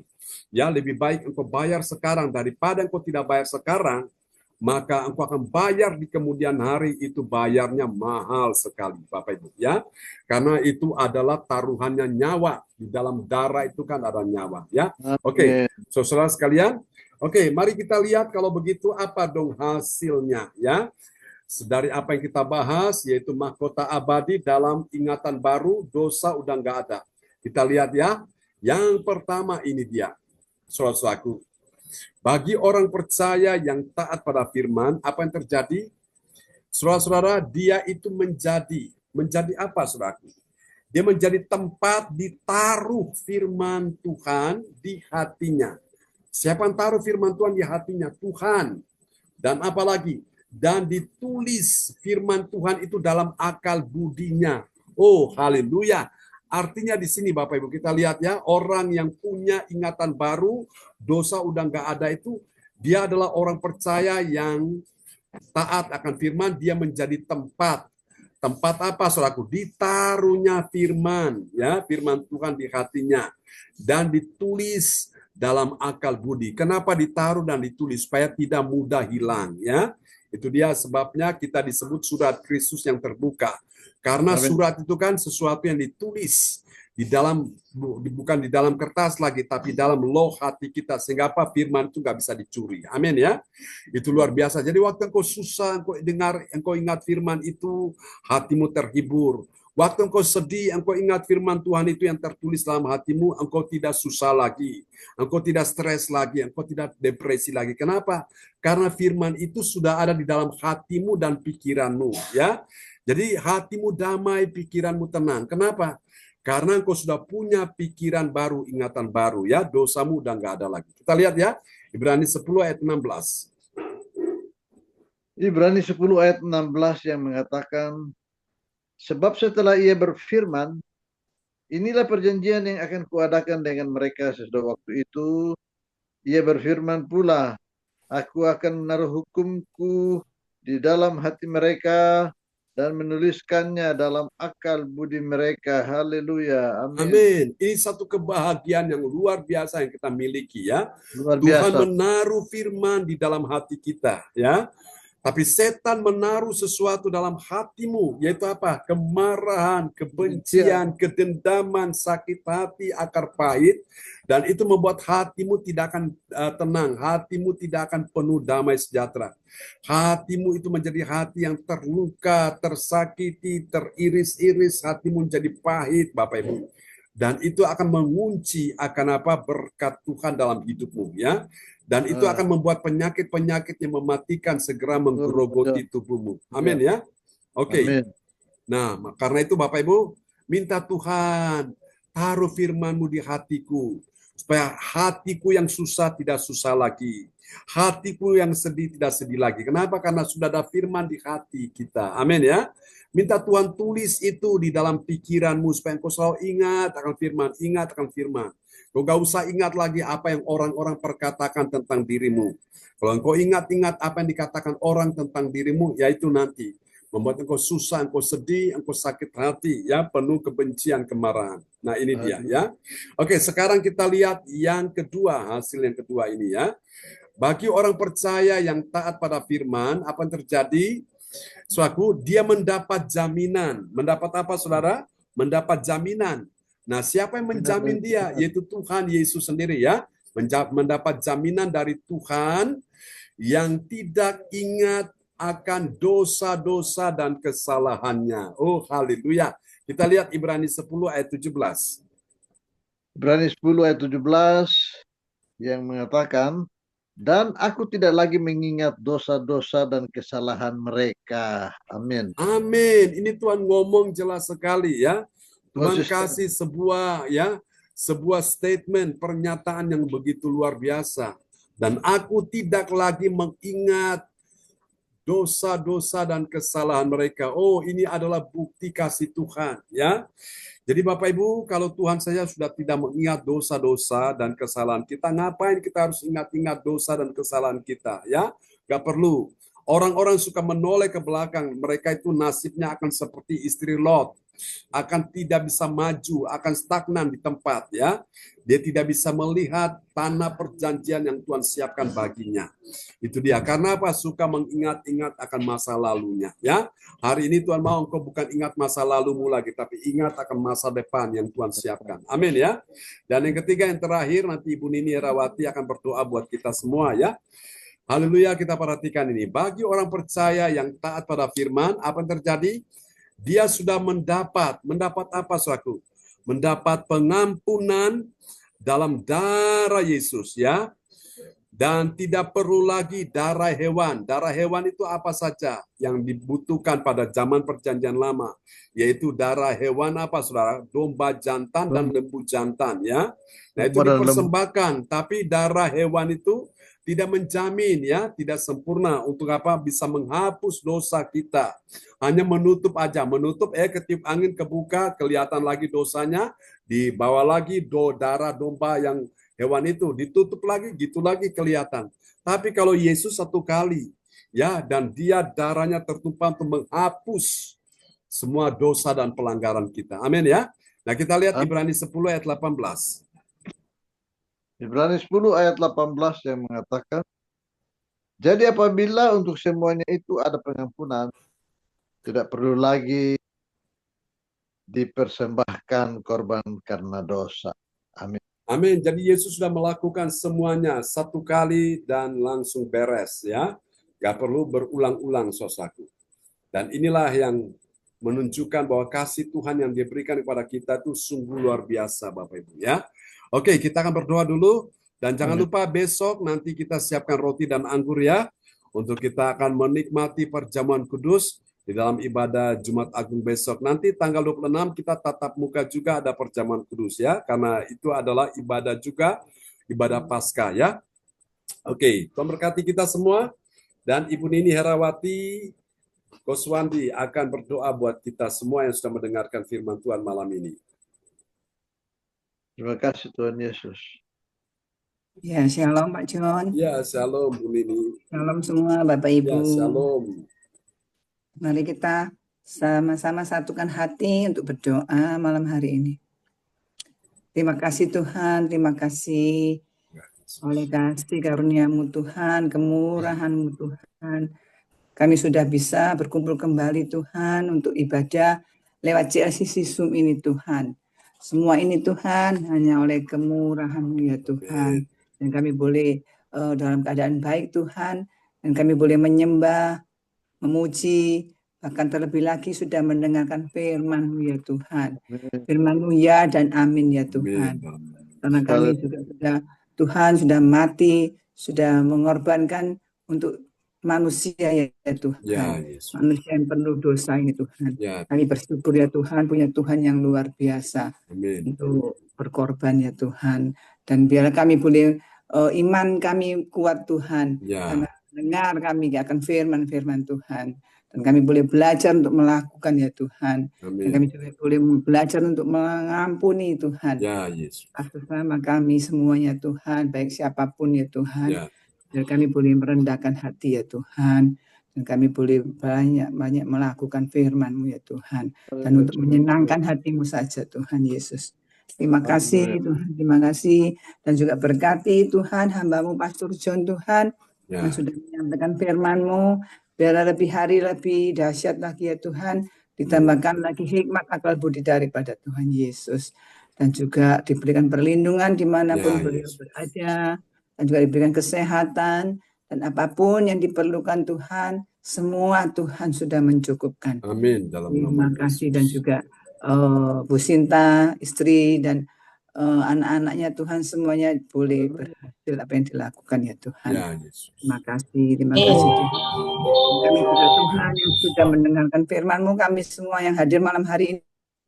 Ya, lebih baik engkau bayar sekarang daripada engkau tidak bayar sekarang, maka engkau akan bayar di kemudian hari, itu bayarnya mahal sekali, Bapak Ibu, ya. Karena itu adalah taruhannya nyawa. Di dalam darah itu kan ada nyawa, ya. Oke, saudara sekalian. Oke, mari kita lihat kalau begitu apa dong hasilnya, ya. Dari apa yang kita bahas, yaitu mahkota abadi dalam ingatan baru, dosa udah nggak ada. Kita lihat, ya. Yang pertama ini dia, saudaraku, Bagi orang percaya yang taat pada firman, apa yang terjadi? Saudara-saudara, dia itu menjadi apa, saudaraku? Dia menjadi tempat ditaruh firman Tuhan di hatinya. Siapa yang taruh firman Tuhan di hatinya? Tuhan. Dan apalagi? Dan ditulis firman Tuhan itu dalam akal budinya. Oh, haleluya. Artinya di sini Bapak Ibu kita lihat ya, orang yang punya ingatan baru, dosa udah nggak ada itu, dia adalah orang percaya yang taat akan firman, dia menjadi tempat apa, saudaraku? Ditaruhnya firman, ya, firman Tuhan di hatinya dan ditulis dalam akal budi. Kenapa ditaruh dan ditulis? Supaya tidak mudah hilang, ya. Itu dia sebabnya kita disebut surat Kristus yang terbuka. Karena surat itu kan sesuatu yang ditulis di dalam, bukan di dalam kertas lagi, tapi dalam loh hati kita, sehingga apa, firman itu nggak bisa dicuri. Amin ya. Itu luar biasa. Jadi waktu engkau susah, engkau dengar, engkau ingat firman itu, hatimu terhibur. Waktu engkau sedih, engkau ingat firman Tuhan itu yang tertulis dalam hatimu, engkau tidak susah lagi, engkau tidak stres lagi, engkau tidak depresi lagi. Kenapa? Karena firman itu sudah ada di dalam hatimu dan pikiranmu, ya. Jadi hatimu damai, pikiranmu tenang. Kenapa? Karena engkau sudah punya pikiran baru, ingatan baru, ya. Dosamu udah nggak ada lagi. Kita lihat ya, Ibrani 10 ayat 16. Ibrani 10 ayat 16 yang mengatakan, sebab setelah ia berfirman, inilah perjanjian yang akan kuadakan dengan mereka sesudah waktu itu. Ia berfirman pula, aku akan menaruh hukumku di dalam hati mereka dan menuliskannya dalam akal budi mereka. Haleluya. Amin. Amin. Ini satu kebahagiaan yang luar biasa yang kita miliki, ya. Luar Tuhan biasa. menaruh firman di dalam hati kita, ya. Tapi setan menaruh sesuatu dalam hatimu, yaitu apa? Kemarahan, kebencian, kedendaman, sakit hati, akar pahit. Dan itu membuat hatimu tidak akan tenang, hatimu tidak akan penuh damai sejahtera. Hatimu itu menjadi hati yang terluka, tersakiti, teriris-iris, hatimu menjadi pahit, Bapak Ibu. Dan itu akan mengunci akan apa? Berkat Tuhan dalam hidupmu, ya. Dan itu akan membuat penyakit-penyakit yang mematikan segera menggerogoti tubuhmu. Amin ya. Oke. Nah, karena itu Bapak Ibu, minta Tuhan taruh firman-Mu di hatiku. Supaya hatiku yang susah tidak susah lagi. Hatiku yang sedih tidak sedih lagi. Kenapa? Karena sudah ada firman di hati kita. Amin ya. Minta Tuhan tulis itu di dalam pikiranmu supaya engkau selalu ingat akan firman. Ingat akan firman. Kau gak usah ingat lagi apa yang orang-orang perkatakan tentang dirimu. Kalau engkau ingat-ingat apa yang dikatakan orang tentang dirimu, yaitu nanti membuat engkau susah, engkau sedih, engkau sakit hati, ya, penuh kebencian, kemarahan. Nah, ini dia, ya. Oke, sekarang kita lihat yang kedua, hasil yang kedua ini, ya. Bagi orang percaya yang taat pada firman, apa yang terjadi? Suatu, dia mendapat jaminan. Mendapat apa, saudara? Mendapat jaminan. Nah, siapa yang menjamin dia? Yaitu Tuhan Yesus sendiri, ya. Mendapat jaminan dari Tuhan yang tidak ingat akan dosa-dosa dan kesalahannya. Oh, haleluya. Kita lihat Ibrani 10 ayat 17. Ibrani 10 ayat 17 yang mengatakan, dan aku tidak lagi mengingat dosa-dosa dan kesalahan mereka. Amin. Amin. Ini Tuhan ngomong jelas sekali, ya. Tuhan kasih sebuah statement, pernyataan yang begitu luar biasa. Dan aku tidak lagi mengingat dosa-dosa dan kesalahan mereka. Oh, ini adalah bukti kasih Tuhan, ya. Jadi Bapak Ibu, kalau Tuhan saja sudah tidak mengingat dosa-dosa dan kesalahan kita, ngapain kita harus ingat-ingat dosa dan kesalahan kita, ya? Gak perlu. Orang-orang suka menoleh ke belakang, mereka itu nasibnya akan seperti istri Lot. Akan tidak bisa maju, akan stagnan di tempat, ya. Dia tidak bisa melihat tanah perjanjian yang Tuhan siapkan baginya. Itu dia. Karena apa? Suka mengingat-ingat akan masa lalunya, ya. Hari ini Tuhan mau engkau bukan ingat masa lalumu lagi, tapi ingat akan masa depan yang Tuhan siapkan. Amin, ya. Dan yang ketiga, yang terakhir, nanti Ibu Nini Herawati akan berdoa buat kita semua, ya. Haleluya, kita perhatikan ini. Bagi orang percaya yang taat pada firman, apa yang terjadi? Dia sudah mendapat apa, saudaraku? Mendapat pengampunan dalam darah Yesus, ya. Dan tidak perlu lagi darah hewan. Darah hewan itu apa saja yang dibutuhkan pada zaman perjanjian lama. Yaitu darah hewan apa, saudara? Domba jantan dan lembu jantan, ya. Nah, itu dipersembahkan. Tapi darah hewan itu tidak menjamin, ya, tidak sempurna untuk apa? Bisa menghapus dosa kita. Hanya menutup aja, menutup, ketiup angin kebuka, kelihatan lagi dosanya, dibawa lagi darah domba yang hewan itu ditutup lagi, gitu lagi kelihatan. Tapi kalau Yesus satu kali, ya, dan dia darahnya tertumpah untuk menghapus semua dosa dan pelanggaran kita. Amin, ya. Nah, kita lihat Ibrani 10 ayat 18. Ibrani 10 ayat 18 yang mengatakan, jadi apabila untuk semuanya itu ada pengampunan, tidak perlu lagi dipersembahkan korban karena dosa. Amin. Amin. Jadi Yesus sudah melakukan semuanya satu kali dan langsung beres, ya. Gak perlu berulang-ulang, saudaraku. Dan inilah yang menunjukkan bahwa kasih Tuhan yang diberikan kepada kita itu sungguh luar biasa, Bapak Ibu, ya. Oke, kita akan berdoa dulu. Dan jangan lupa besok nanti kita siapkan roti dan anggur, ya. Untuk kita akan menikmati perjamuan kudus di dalam ibadah Jumat Agung besok. Nanti tanggal 26 kita tatap muka juga ada perjamuan kudus, ya. Karena itu adalah ibadah juga, ibadah Paskah, ya. Oke, Tuhan berkati kita semua. Dan Ibu Nini Herawati Koswandi akan berdoa buat kita semua yang sudah mendengarkan firman Tuhan malam ini. Terima kasih Tuhan Yesus. Ya, shalom Pak John. Ya, shalom Bu Nini. Shalom semua Bapak Ibu. Ya, shalom. Mari kita sama-sama satukan hati untuk berdoa malam hari ini. Terima kasih Tuhan, terima kasih oleh kasih karunia-Mu Tuhan, kemurahan-Mu Tuhan. Kami sudah bisa berkumpul kembali Tuhan untuk ibadah lewat CLCC Zoom ini Tuhan. Semua ini Tuhan hanya oleh kemurahan-Mu ya Tuhan. Dan kami boleh dalam keadaan baik Tuhan. Dan kami boleh menyembah, memuji, bahkan terlebih lagi sudah mendengarkan firman-Mu ya Tuhan. Firman-Mu ya dan amin ya Tuhan. Karena kami juga sudah mati, sudah mengorbankan untuk manusia ya Tuhan, ya, manusia yang penuh dosa ini Tuhan. Ya. Kami bersyukur ya Tuhan, punya Tuhan yang luar biasa. Amin. Untuk berkorban ya Tuhan. Dan biarlah kami boleh iman kami kuat Tuhan, Ya. karena dengar kami akan firman-firman Tuhan. Dan kami boleh belajar untuk melakukan ya Tuhan. Amin. Dan kami juga boleh belajar untuk mengampuni Tuhan. Ya, Yesus. Atas nama kami semuanya Tuhan, baik siapapun ya Tuhan. Ya. Dan kami boleh merendahkan hati ya Tuhan. Dan kami boleh banyak melakukan firman-Mu ya Tuhan. Dan untuk menyenangkan hati-Mu saja Tuhan Yesus. Terima kasih Tuhan, terima kasih. Dan juga berkati Tuhan hamba-Mu Pastor John Tuhan. Ya. Yang sudah menyampaikan firman-Mu. Biarlah lebih hari lebih dahsyat lagi ya Tuhan. Ditambahkan lagi hikmat akal budi daripada Tuhan Yesus. Dan juga diberikan perlindungan dimanapun Ya, beliau Yesus. berada. Dan juga diberikan kesehatan. Dan apapun yang diperlukan Tuhan, semua Tuhan sudah mencukupkan. Amin. Dalam Terima nama kasih. Yesus. Dan juga Bu Sinta, istri dan anak-anaknya Tuhan semuanya boleh berhasil apa yang dilakukan ya Tuhan. Ya, Yesus. Terima kasih Tuhan. Kami juga Tuhan yang sudah mendengarkan firman-Mu, kami semua yang hadir malam hari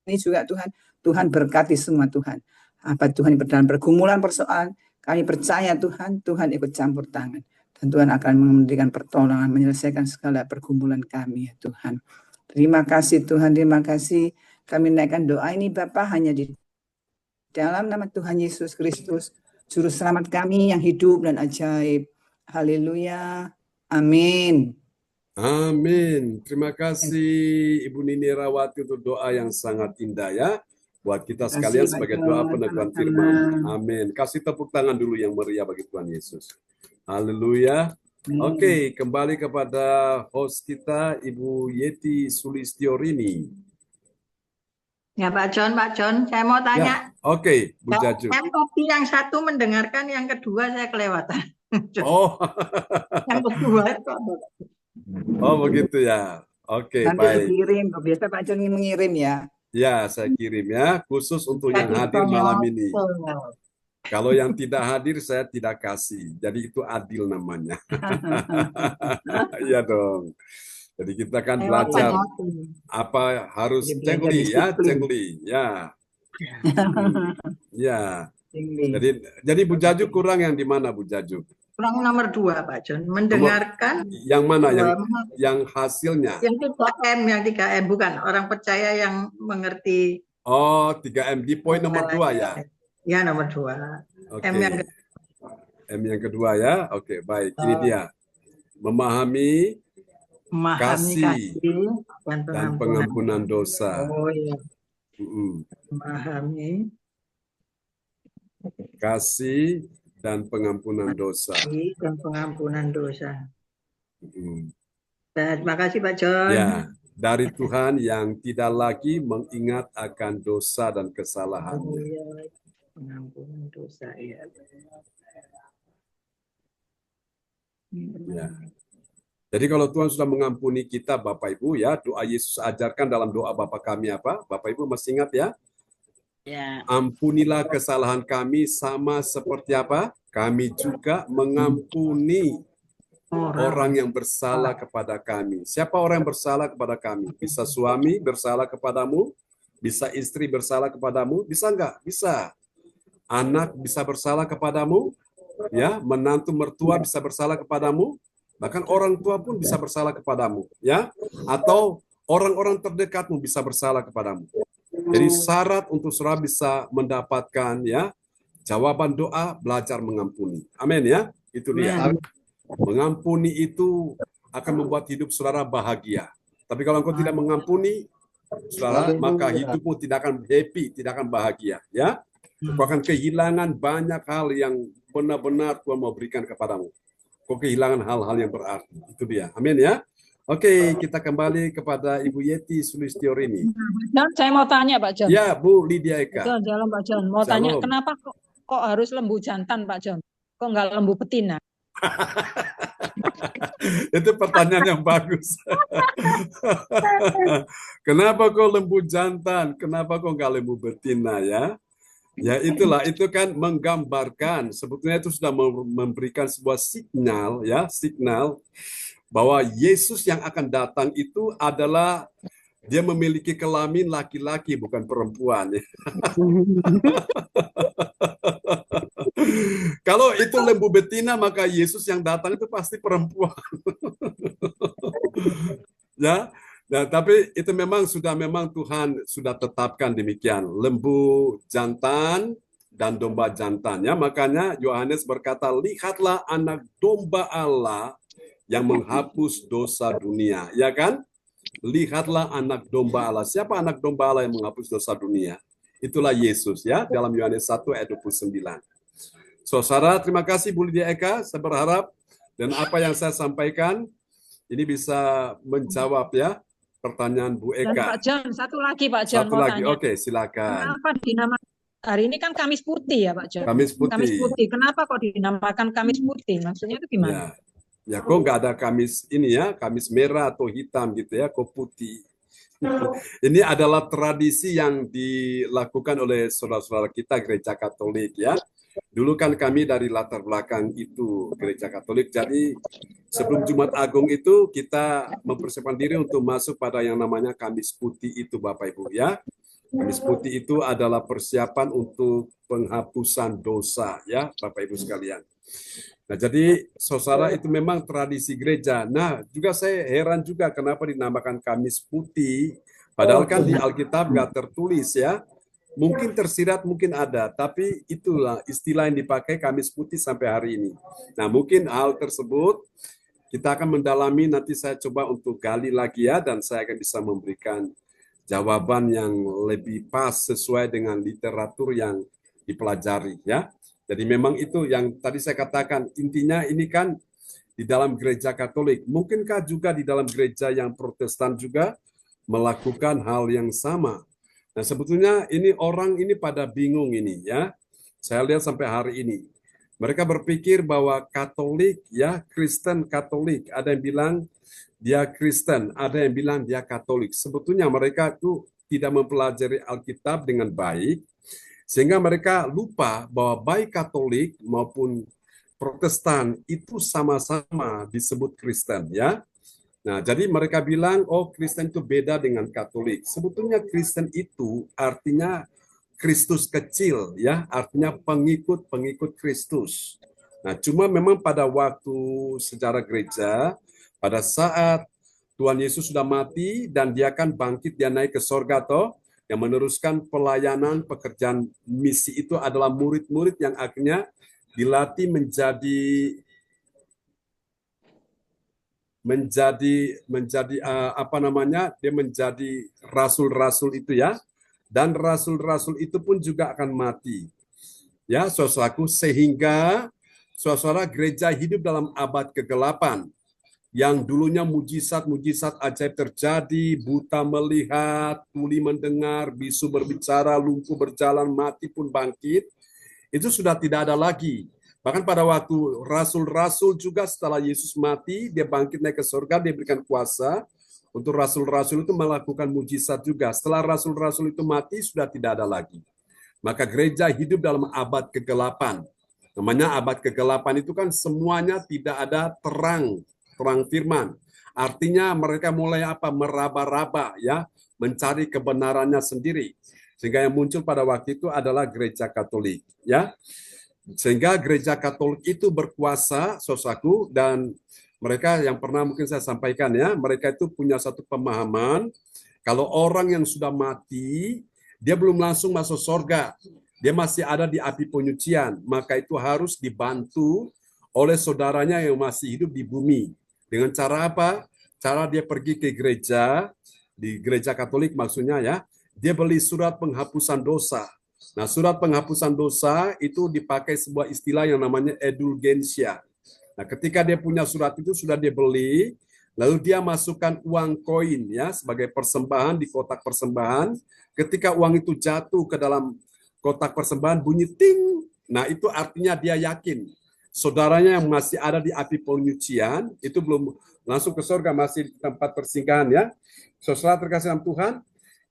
ini juga Tuhan. Tuhan berkati semua Tuhan. Apa Tuhan dalam pergumulan persoalan, kami percaya Tuhan ikut campur tangan. Dan Tuhan akan memberikan pertolongan, menyelesaikan segala pergumulan kami ya Tuhan. Terima kasih Tuhan, terima kasih. Kami naikkan doa ini Bapa hanya di dalam nama Tuhan Yesus Kristus, Juru Selamat kami yang hidup dan ajaib. Haleluya. Amin. Amin. Terima kasih Ibu Nini Herawati untuk doa yang sangat indah ya. Buat kita sekalian sebagai doa peneguhan firman. Amin. Kasih tepuk tangan dulu yang meriah bagi Tuhan Yesus. Haleluya. Oke, kembali kepada host kita Ibu Yeti Sulistiorini. Ya Pak John, saya mau tanya. Ya. Oke, Bu Jaju. Yang tadi yang satu mendengarkan, yang kedua saya kelewatan. Oh. Yang kedua itu. Oh begitu ya. Oke, nanti baik. dikirim, biasa Pak John mengirim ya. Ya, saya kirim ya, khusus untuk yang hadir malam ini. Kalau yang tidak hadir saya tidak kasih. Jadi itu adil namanya. Iya dong. Jadi kita kan belajar apa harus Jadi belajar cengli ya, disiplin. cengli ya. Ya. Cengli. Jadi Bu Jaju kurang yang di mana Bu Jaju? Kurang nomor 2, Pak John. Mendengarkan Yang mana yang hasilnya? yang 3M, yang 3M bukan orang percaya yang mengerti. Oh, 3M di poin nomor 2 ya. Ya, nomor 2. Oke. M yang kedua ya. Oke, baik. Ini dia. Memahami kasih dan pengampunan dosa. Oh iya. Memahami kasih dan pengampunan dosa. Dan pengampunan dosa. Terima kasih Pak John. Ya, dari Tuhan yang tidak lagi mengingat akan dosa dan kesalahannya. Oh, iya. Pengampunan dosa ya. Ya. Jadi kalau Tuhan sudah mengampuni kita Bapak Ibu ya, doa Yesus ajarkan dalam doa Bapa kami apa? Bapak Ibu masih ingat ya? Ya. Ampunilah kesalahan kami sama seperti apa? Kami juga mengampuni orang yang bersalah kepada kami. Siapa orang yang bersalah kepada kami? Bisa suami bersalah kepadamu, bisa istri bersalah kepadamu, bisa enggak? Bisa. Anak bisa bersalah kepadamu, ya, menantu mertua bisa bersalah kepadamu, bahkan orang tua pun bisa bersalah kepadamu, ya, atau orang-orang terdekatmu bisa bersalah kepadamu. Jadi syarat untuk saudara bisa mendapatkan ya jawaban doa, belajar mengampuni. Amin ya, itu dia. Mengampuni itu akan membuat hidup saudara bahagia. Tapi kalau engkau tidak mengampuni, saudara, maka hidupmu tidak akan happy, tidak akan bahagia. Ya, kau akan kehilangan banyak hal yang benar-benar Tuhan mau berikan kepadamu. Kau kehilangan hal-hal yang berarti. Itu dia. Amin ya. Oke, kita kembali kepada Ibu Yeti Sulistiorini. John, saya mau tanya Pak John. Ya, Bu Lydia Eka. Shalom Pak John. Mau tanya kenapa kok harus lembu jantan Pak John? Kok nggak lembu betina? Itu pertanyaan yang bagus. Kenapa kok lembu jantan? Kenapa kok nggak lembu betina ya? Ya itulah, itu kan menggambarkan, sebetulnya itu sudah memberikan sebuah signal ya, signal bahwa Yesus yang akan datang itu adalah dia memiliki kelamin laki-laki bukan perempuan. Kalau itu lembu betina maka Yesus yang datang itu pasti perempuan. Ya. Nah, tapi itu memang Tuhan sudah tetapkan demikian, lembu jantan dan domba jantan ya. Makanya Yohanes berkata, lihatlah anak domba Allah yang menghapus dosa dunia, ya kan? Lihatlah anak domba Allah. Siapa anak domba Allah yang menghapus dosa dunia? Itulah Yesus ya, dalam Yohanes 1 ayat 29. Saudara, terima kasih Bu Lydia Eka. Saya berharap dan apa yang saya sampaikan ini bisa menjawab ya pertanyaan Bu Eka. Dan Pak John, satu lagi Pak John Satu mau lagi, tanya. oke, silakan. Kenapa dinamakan hari ini kan Kamis Putih ya Pak John? Kamis Putih. Kamis Putih. Kenapa kok dinamakan Kamis Putih? Maksudnya itu gimana? Ya kok nggak ada Kamis ini ya, Kamis merah atau hitam gitu ya, kok putih. Ini adalah tradisi yang dilakukan oleh saudara-saudara kita Gereja Katolik ya. Dulu kan kami dari latar belakang itu Gereja Katolik, jadi sebelum Jumat Agung itu kita mempersiapkan diri untuk masuk pada yang namanya Kamis Putih itu Bapak Ibu ya. Kamis Putih itu adalah persiapan untuk penghapusan dosa ya Bapak Ibu sekalian. Nah, jadi saudara itu memang tradisi gereja. Nah, juga saya heran juga kenapa dinamakan Kamis Putih, padahal kan di Alkitab nggak tertulis ya. Mungkin tersirat, mungkin ada, tapi itulah istilah yang dipakai Kamis Putih sampai hari ini. Nah, mungkin hal tersebut kita akan mendalami, nanti saya coba untuk gali lagi ya, dan saya akan bisa memberikan jawaban yang lebih pas sesuai dengan literatur yang dipelajari ya. Jadi memang itu yang tadi saya katakan, intinya ini kan di dalam gereja Katolik. Mungkinkah juga di dalam gereja yang Protestan juga melakukan hal yang sama? Nah, sebetulnya ini orang ini pada bingung ini ya. Saya lihat sampai hari ini. Mereka berpikir bahwa Katolik ya, Kristen Katolik. Ada yang bilang dia Kristen, ada yang bilang dia Katolik. Sebetulnya mereka itu tidak mempelajari Alkitab dengan baik. Sehingga mereka lupa bahwa baik Katolik maupun Protestan itu sama-sama disebut Kristen, ya. Nah, jadi mereka bilang, oh Kristen itu beda dengan Katolik. Sebetulnya Kristen itu artinya Kristus kecil, ya, artinya pengikut-pengikut Kristus. Nah, cuma memang pada waktu sejarah gereja, pada saat Tuhan Yesus sudah mati dan dia akan bangkit, dia naik ke sorga, toh, yang meneruskan pelayanan pekerjaan misi itu adalah murid-murid yang akhirnya dilatih menjadi apa namanya, dia menjadi rasul-rasul itu, ya, dan rasul-rasul itu pun juga akan mati, ya, saudaraku, sehingga saudara gereja hidup dalam abad kegelapan yang dulunya mujizat-mujizat ajaib terjadi, buta melihat, tuli mendengar, bisu berbicara, lumpuh berjalan, mati pun bangkit, itu sudah tidak ada lagi. Bahkan pada waktu rasul-rasul juga setelah Yesus mati, dia bangkit naik ke surga, dia berikan kuasa untuk rasul-rasul itu melakukan mujizat juga. Setelah rasul-rasul itu mati, sudah tidak ada lagi. Maka gereja hidup dalam abad kegelapan. Namanya abad kegelapan itu kan semuanya tidak ada terang firman. Artinya mereka mulai apa? Meraba-raba, ya, mencari kebenarannya sendiri. Sehingga yang muncul pada waktu itu adalah gereja Katolik, ya. Sehingga gereja Katolik itu berkuasa, saudaraku, dan mereka yang pernah mungkin saya sampaikan, ya, mereka itu punya satu pemahaman, kalau orang yang sudah mati, dia belum langsung masuk surga, dia masih ada di api penyucian, maka itu harus dibantu oleh saudaranya yang masih hidup di bumi. Dengan cara apa? Cara dia pergi ke gereja, di gereja Katolik maksudnya, ya, dia beli surat penghapusan dosa. Nah, surat penghapusan dosa itu dipakai sebuah istilah yang namanya indulgensia. Nah, ketika dia punya surat itu sudah dia beli, lalu dia masukkan uang koin, ya, sebagai persembahan di kotak persembahan. Ketika uang itu jatuh ke dalam kotak persembahan, bunyi ting. Nah, itu artinya dia yakin saudaranya yang masih ada di api penyucian itu belum langsung ke surga, masih di tempat persinggahan, ya. Saudara terkasih dalam Tuhan,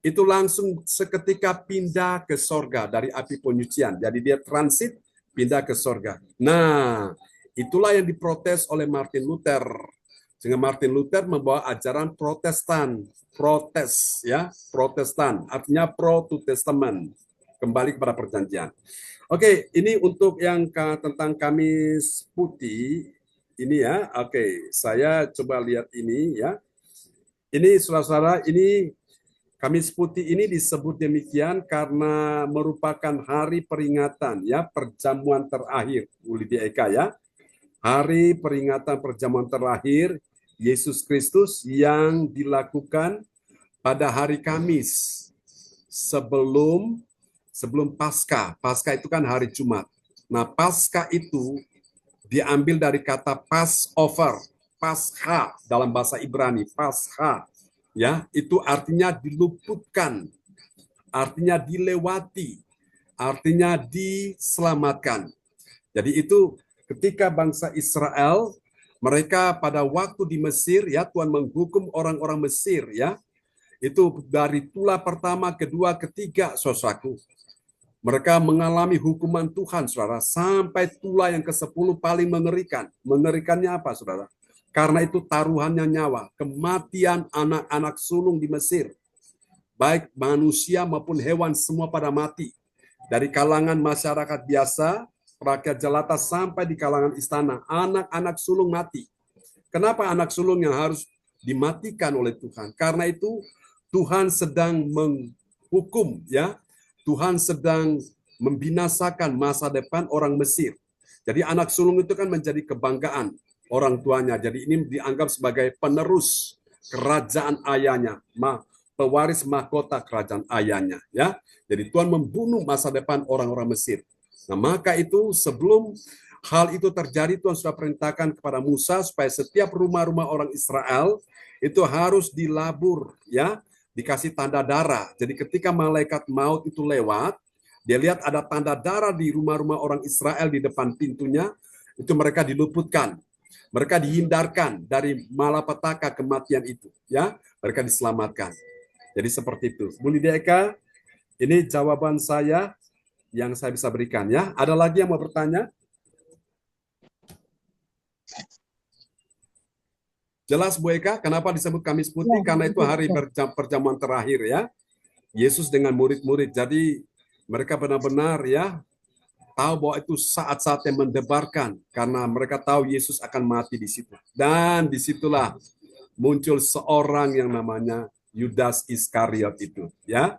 itu langsung seketika pindah ke sorga dari api penyucian. Jadi dia transit, pindah ke sorga. Nah, itulah yang diprotes oleh Martin Luther. Sehingga Martin Luther membawa ajaran Protestan. Protes, ya, Protestan. Artinya pro to testament. Kembali kepada perjanjian. Oke, ini untuk yang tentang Kamis Putih. Ini, ya, oke. Saya coba lihat ini, ya. Ini, saudara-saudara, ini Kamis Putih ini disebut demikian karena merupakan hari peringatan, ya, perjamuan terakhir Lydia Eka, ya. Hari peringatan perjamuan terakhir Yesus Kristus yang dilakukan pada hari Kamis sebelum Paskah. Paskah itu kan hari Jumat. Nah, Paskah itu diambil dari kata Passover, Paskah dalam bahasa Ibrani, Paskah. Ya, itu artinya diluputkan, artinya dilewati, artinya diselamatkan. Jadi itu ketika bangsa Israel, mereka pada waktu di Mesir, ya, Tuhan menghukum orang-orang Mesir, ya. Itu dari tulah pertama, kedua, ketiga, saudaraku. Mereka mengalami hukuman Tuhan, saudara, sampai tulah yang ke-10 paling mengerikan. Mengerikannya apa, saudara? Karena itu taruhannya nyawa, kematian anak-anak sulung di Mesir. Baik manusia maupun hewan semua pada mati. Dari kalangan masyarakat biasa, rakyat jelata sampai di kalangan istana, anak-anak sulung mati. Kenapa anak sulung yang harus dimatikan oleh Tuhan? Karena itu Tuhan sedang menghukum, ya. Tuhan sedang membinasakan masa depan orang Mesir. Jadi anak sulung itu kan menjadi kebanggaan orang tuanya. Jadi ini dianggap sebagai penerus kerajaan ayahnya, pewaris mahkota kerajaan ayahnya, ya. Jadi Tuhan membunuh masa depan orang-orang Mesir. Nah, maka itu sebelum hal itu terjadi, Tuhan sudah perintahkan kepada Musa supaya setiap rumah-rumah orang Israel itu harus dilabur, ya, dikasih tanda darah. Jadi ketika malaikat maut itu lewat, dia lihat ada tanda darah di rumah-rumah orang Israel di depan pintunya, itu mereka diluputkan. Mereka dihindarkan dari malapetaka kematian itu, ya. Mereka diselamatkan. Jadi seperti itu. Bu Lydia Eka, ini jawaban saya yang saya bisa berikan ya. Ada lagi yang mau bertanya? Jelas Bu Eka, kenapa disebut Kamis Putih? Karena itu hari perjamuan terakhir ya. Yesus dengan murid-murid. Jadi mereka benar-benar ya tahu bahwa itu saat-saat yang mendebarkan karena mereka tahu Yesus akan mati di situ. Dan disitulah muncul seorang yang namanya Yudas Iskariot itu ya.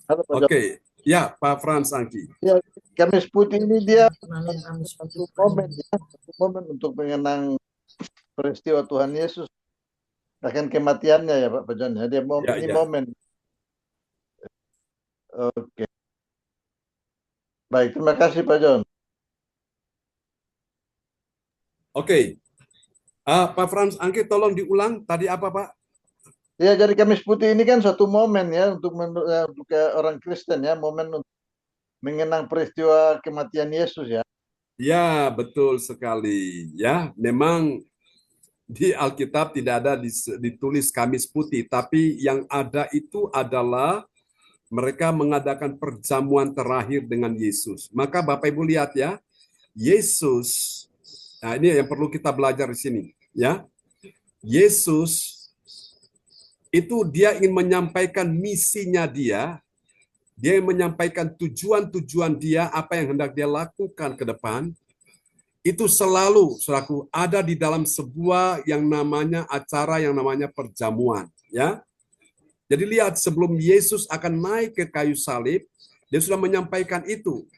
Halo, Pak John. Oke, ya Pak Frans Angki. Ya, Kamis Putih ini dia satu momen ya, satu momen untuk mengenang peristiwa Tuhan Yesus bahkan kematiannya ya Pak John ya. Dia ini momen. Oke. Baik, terima kasih Pak John. Oke. Pak Frans Angki tolong diulang tadi apa Pak? Ya, jadi Kamis Putih ini kan suatu momen ya untuk orang Kristen ya, momen untuk mengenang peristiwa kematian Yesus ya. Ya, betul sekali. Ya, memang di Alkitab tidak ada ditulis Kamis Putih, tapi yang ada itu adalah mereka mengadakan perjamuan terakhir dengan Yesus. Maka Bapak Ibu lihat ya, Yesus, nah ini yang perlu kita belajar di sini ya. Yesus itu dia ingin menyampaikan misinya dia ingin menyampaikan tujuan-tujuan dia, apa yang hendak dia lakukan ke depan, itu selalu, saudaraku, ada di dalam sebuah yang namanya acara yang namanya perjamuan. Ya, jadi lihat sebelum Yesus akan naik ke kayu salib, dia sudah menyampaikan itu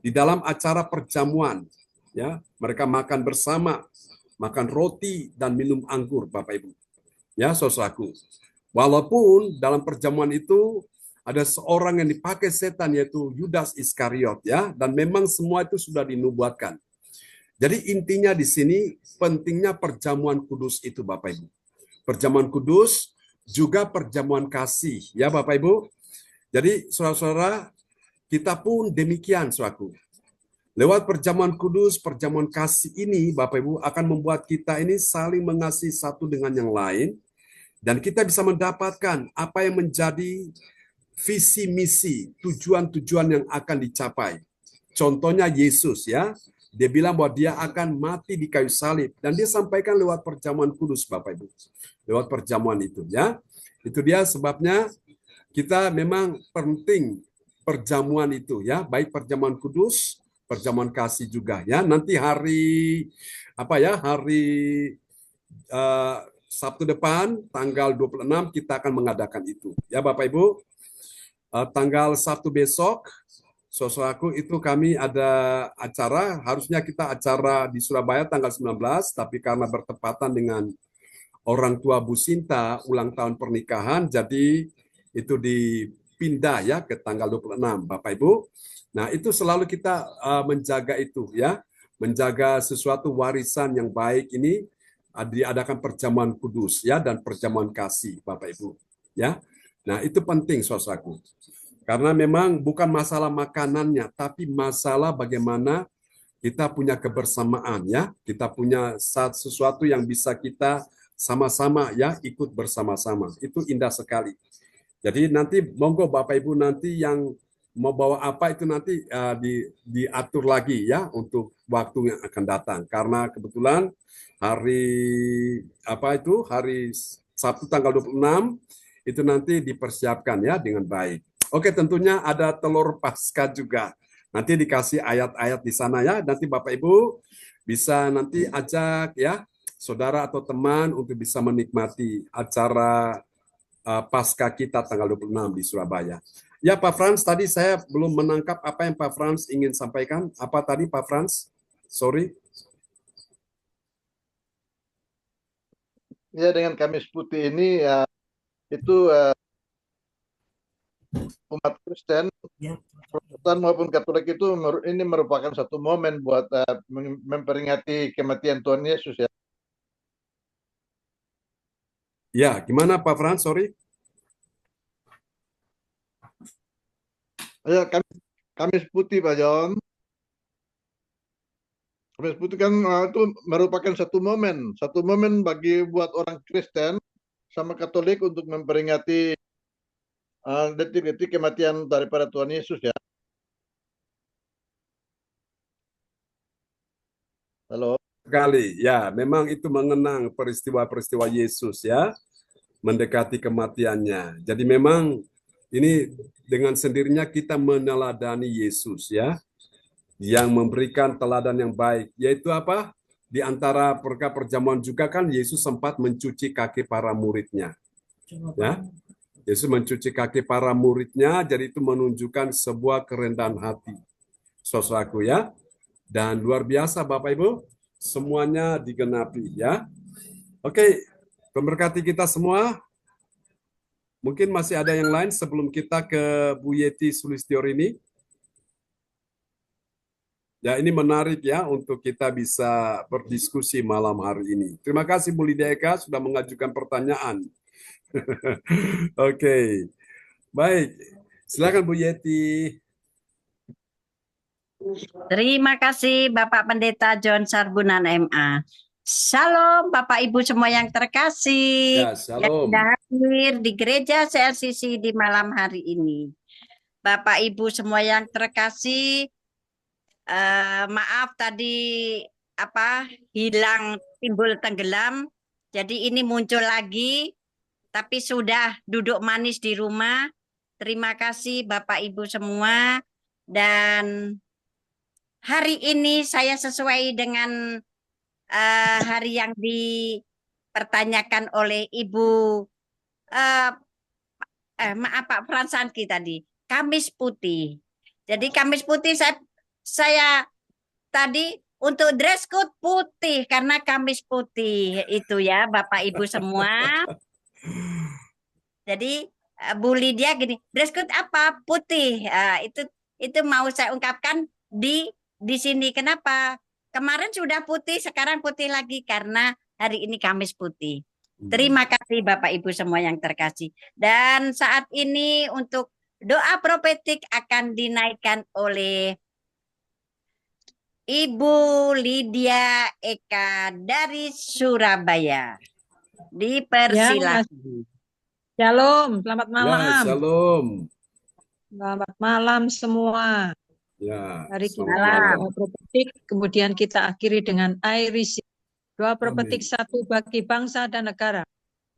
di dalam acara perjamuan. Ya, mereka makan bersama, makan roti dan minum anggur, Bapak Ibu. Ya, saudaraku. Walaupun dalam perjamuan itu ada seorang yang dipakai setan yaitu Yudas Iskariot ya, dan memang semua itu sudah dinubuatkan. Jadi intinya di sini pentingnya perjamuan kudus itu Bapak Ibu. Perjamuan kudus juga perjamuan kasih ya Bapak Ibu. Jadi saudara-saudara, kita pun demikian saudaraku. Lewat perjamuan kudus, perjamuan kasih ini Bapak Ibu akan membuat kita ini saling mengasihi satu dengan yang lain. Dan kita bisa mendapatkan apa yang menjadi visi misi, tujuan-tujuan yang akan dicapai. Contohnya Yesus ya, dia bilang bahwa dia akan mati di kayu salib. Dan dia sampaikan lewat perjamuan kudus Bapak Ibu. Lewat perjamuan itu ya. Itu dia sebabnya kita memang penting perjamuan itu ya. Baik perjamuan kudus, perjamuan kasih juga ya. Nanti hari Sabtu depan, tanggal 26, kita akan mengadakan itu. Ya Bapak Ibu, tanggal Sabtu besok, saudaraku itu kami ada acara, harusnya kita acara di Surabaya tanggal 19, tapi karena bertepatan dengan orang tua Bu Sinta, ulang tahun pernikahan, jadi itu dipindah ya ke tanggal 26, Bapak Ibu. Nah itu selalu kita menjaga itu ya, menjaga sesuatu warisan yang baik ini, diadakan perjamuan kudus ya dan perjamuan kasih Bapak Ibu ya. Nah, itu penting saudaraku. Karena memang bukan masalah makanannya tapi masalah bagaimana kita punya kebersamaan ya. Kita punya sesuatu yang bisa kita sama-sama ya ikut bersama-sama. Itu indah sekali. Jadi nanti monggo Bapak Ibu nanti yang mau bawa apa itu nanti diatur lagi ya untuk waktu yang akan datang. Karena kebetulan hari Sabtu tanggal 26 itu nanti dipersiapkan ya dengan baik. Oke, tentunya ada telur Paskah juga. Nanti dikasih ayat-ayat di sana ya. Nanti Bapak Ibu bisa nanti ajak ya saudara atau teman untuk bisa menikmati acara Paskah kita tanggal 26 di Surabaya. Ya Pak Frans, tadi saya belum menangkap apa yang Pak Frans ingin sampaikan. Apa tadi Pak Frans? Sorry. Ya, dengan Kamis Putih ini itu umat Kristen, Protestan maupun Katolik itu ini merupakan satu momen buat memperingati kematian Tuhan Yesus ya. Ya, gimana Pak Frans? Sorry. Ya, Kamis Putih Pak John. Kamis Putih kan itu merupakan satu momen bagi buat orang Kristen sama Katolik untuk memperingati detik-detik kematian daripada Tuhan Yesus ya. Halo. Sekali, ya, memang itu mengenang peristiwa-peristiwa Yesus ya, mendekati kematiannya. Jadi memang ini dengan sendirinya kita meneladani Yesus ya, yang memberikan teladan yang baik, yaitu apa? Di antara perjamuan juga kan Yesus sempat mencuci kaki para muridnya. Ya, Yesus mencuci kaki para muridnya, jadi itu menunjukkan sebuah kerendahan hati, saudaraku ya. Dan luar biasa Bapak Ibu, semuanya digenapi ya. Oke, memberkati kita semua. Mungkin masih ada yang lain sebelum kita ke Bu Yeti Sulistyorini. Ya, ini menarik ya untuk kita bisa berdiskusi malam hari ini. Terima kasih Bu Lydia Eka sudah mengajukan pertanyaan. Oke, baik. Silakan Bu Yeti. Terima kasih Bapak Pendeta John Sarbunan MA. Shalom Bapak Ibu semua yang terkasih Ya, yang shalom. sudah hadir di gereja CLCC di malam hari ini. Bapak Ibu semua yang terkasih, maaf tadi hilang, timbul tenggelam. Jadi ini muncul lagi, tapi sudah duduk manis di rumah. Terima kasih Bapak Ibu semua. Dan hari ini saya sesuai dengan hari yang dipertanyakan oleh Ibu maaf Pak Fransanki tadi, Kamis Putih. Jadi Kamis Putih saya tadi untuk dress code putih karena Kamis Putih itu ya Bapak Ibu semua. Jadi Bu Lydia gini, dress code apa? Putih. Itu mau saya ungkapkan di sini. Kenapa? Kemarin sudah putih, sekarang putih lagi karena hari ini Kamis Putih. Terima kasih Bapak Ibu semua yang terkasih. Dan saat ini untuk doa profetik akan dinaikkan oleh Ibu Lydia Eka dari Surabaya. Dipersilakan. Shalom, selamat malam. Ya, shalom. Selamat malam semua. Ya, Mari kita malam. doa profetik, kemudian kita akhiri dengan Iris. Doa profetik satu bagi bangsa dan negara.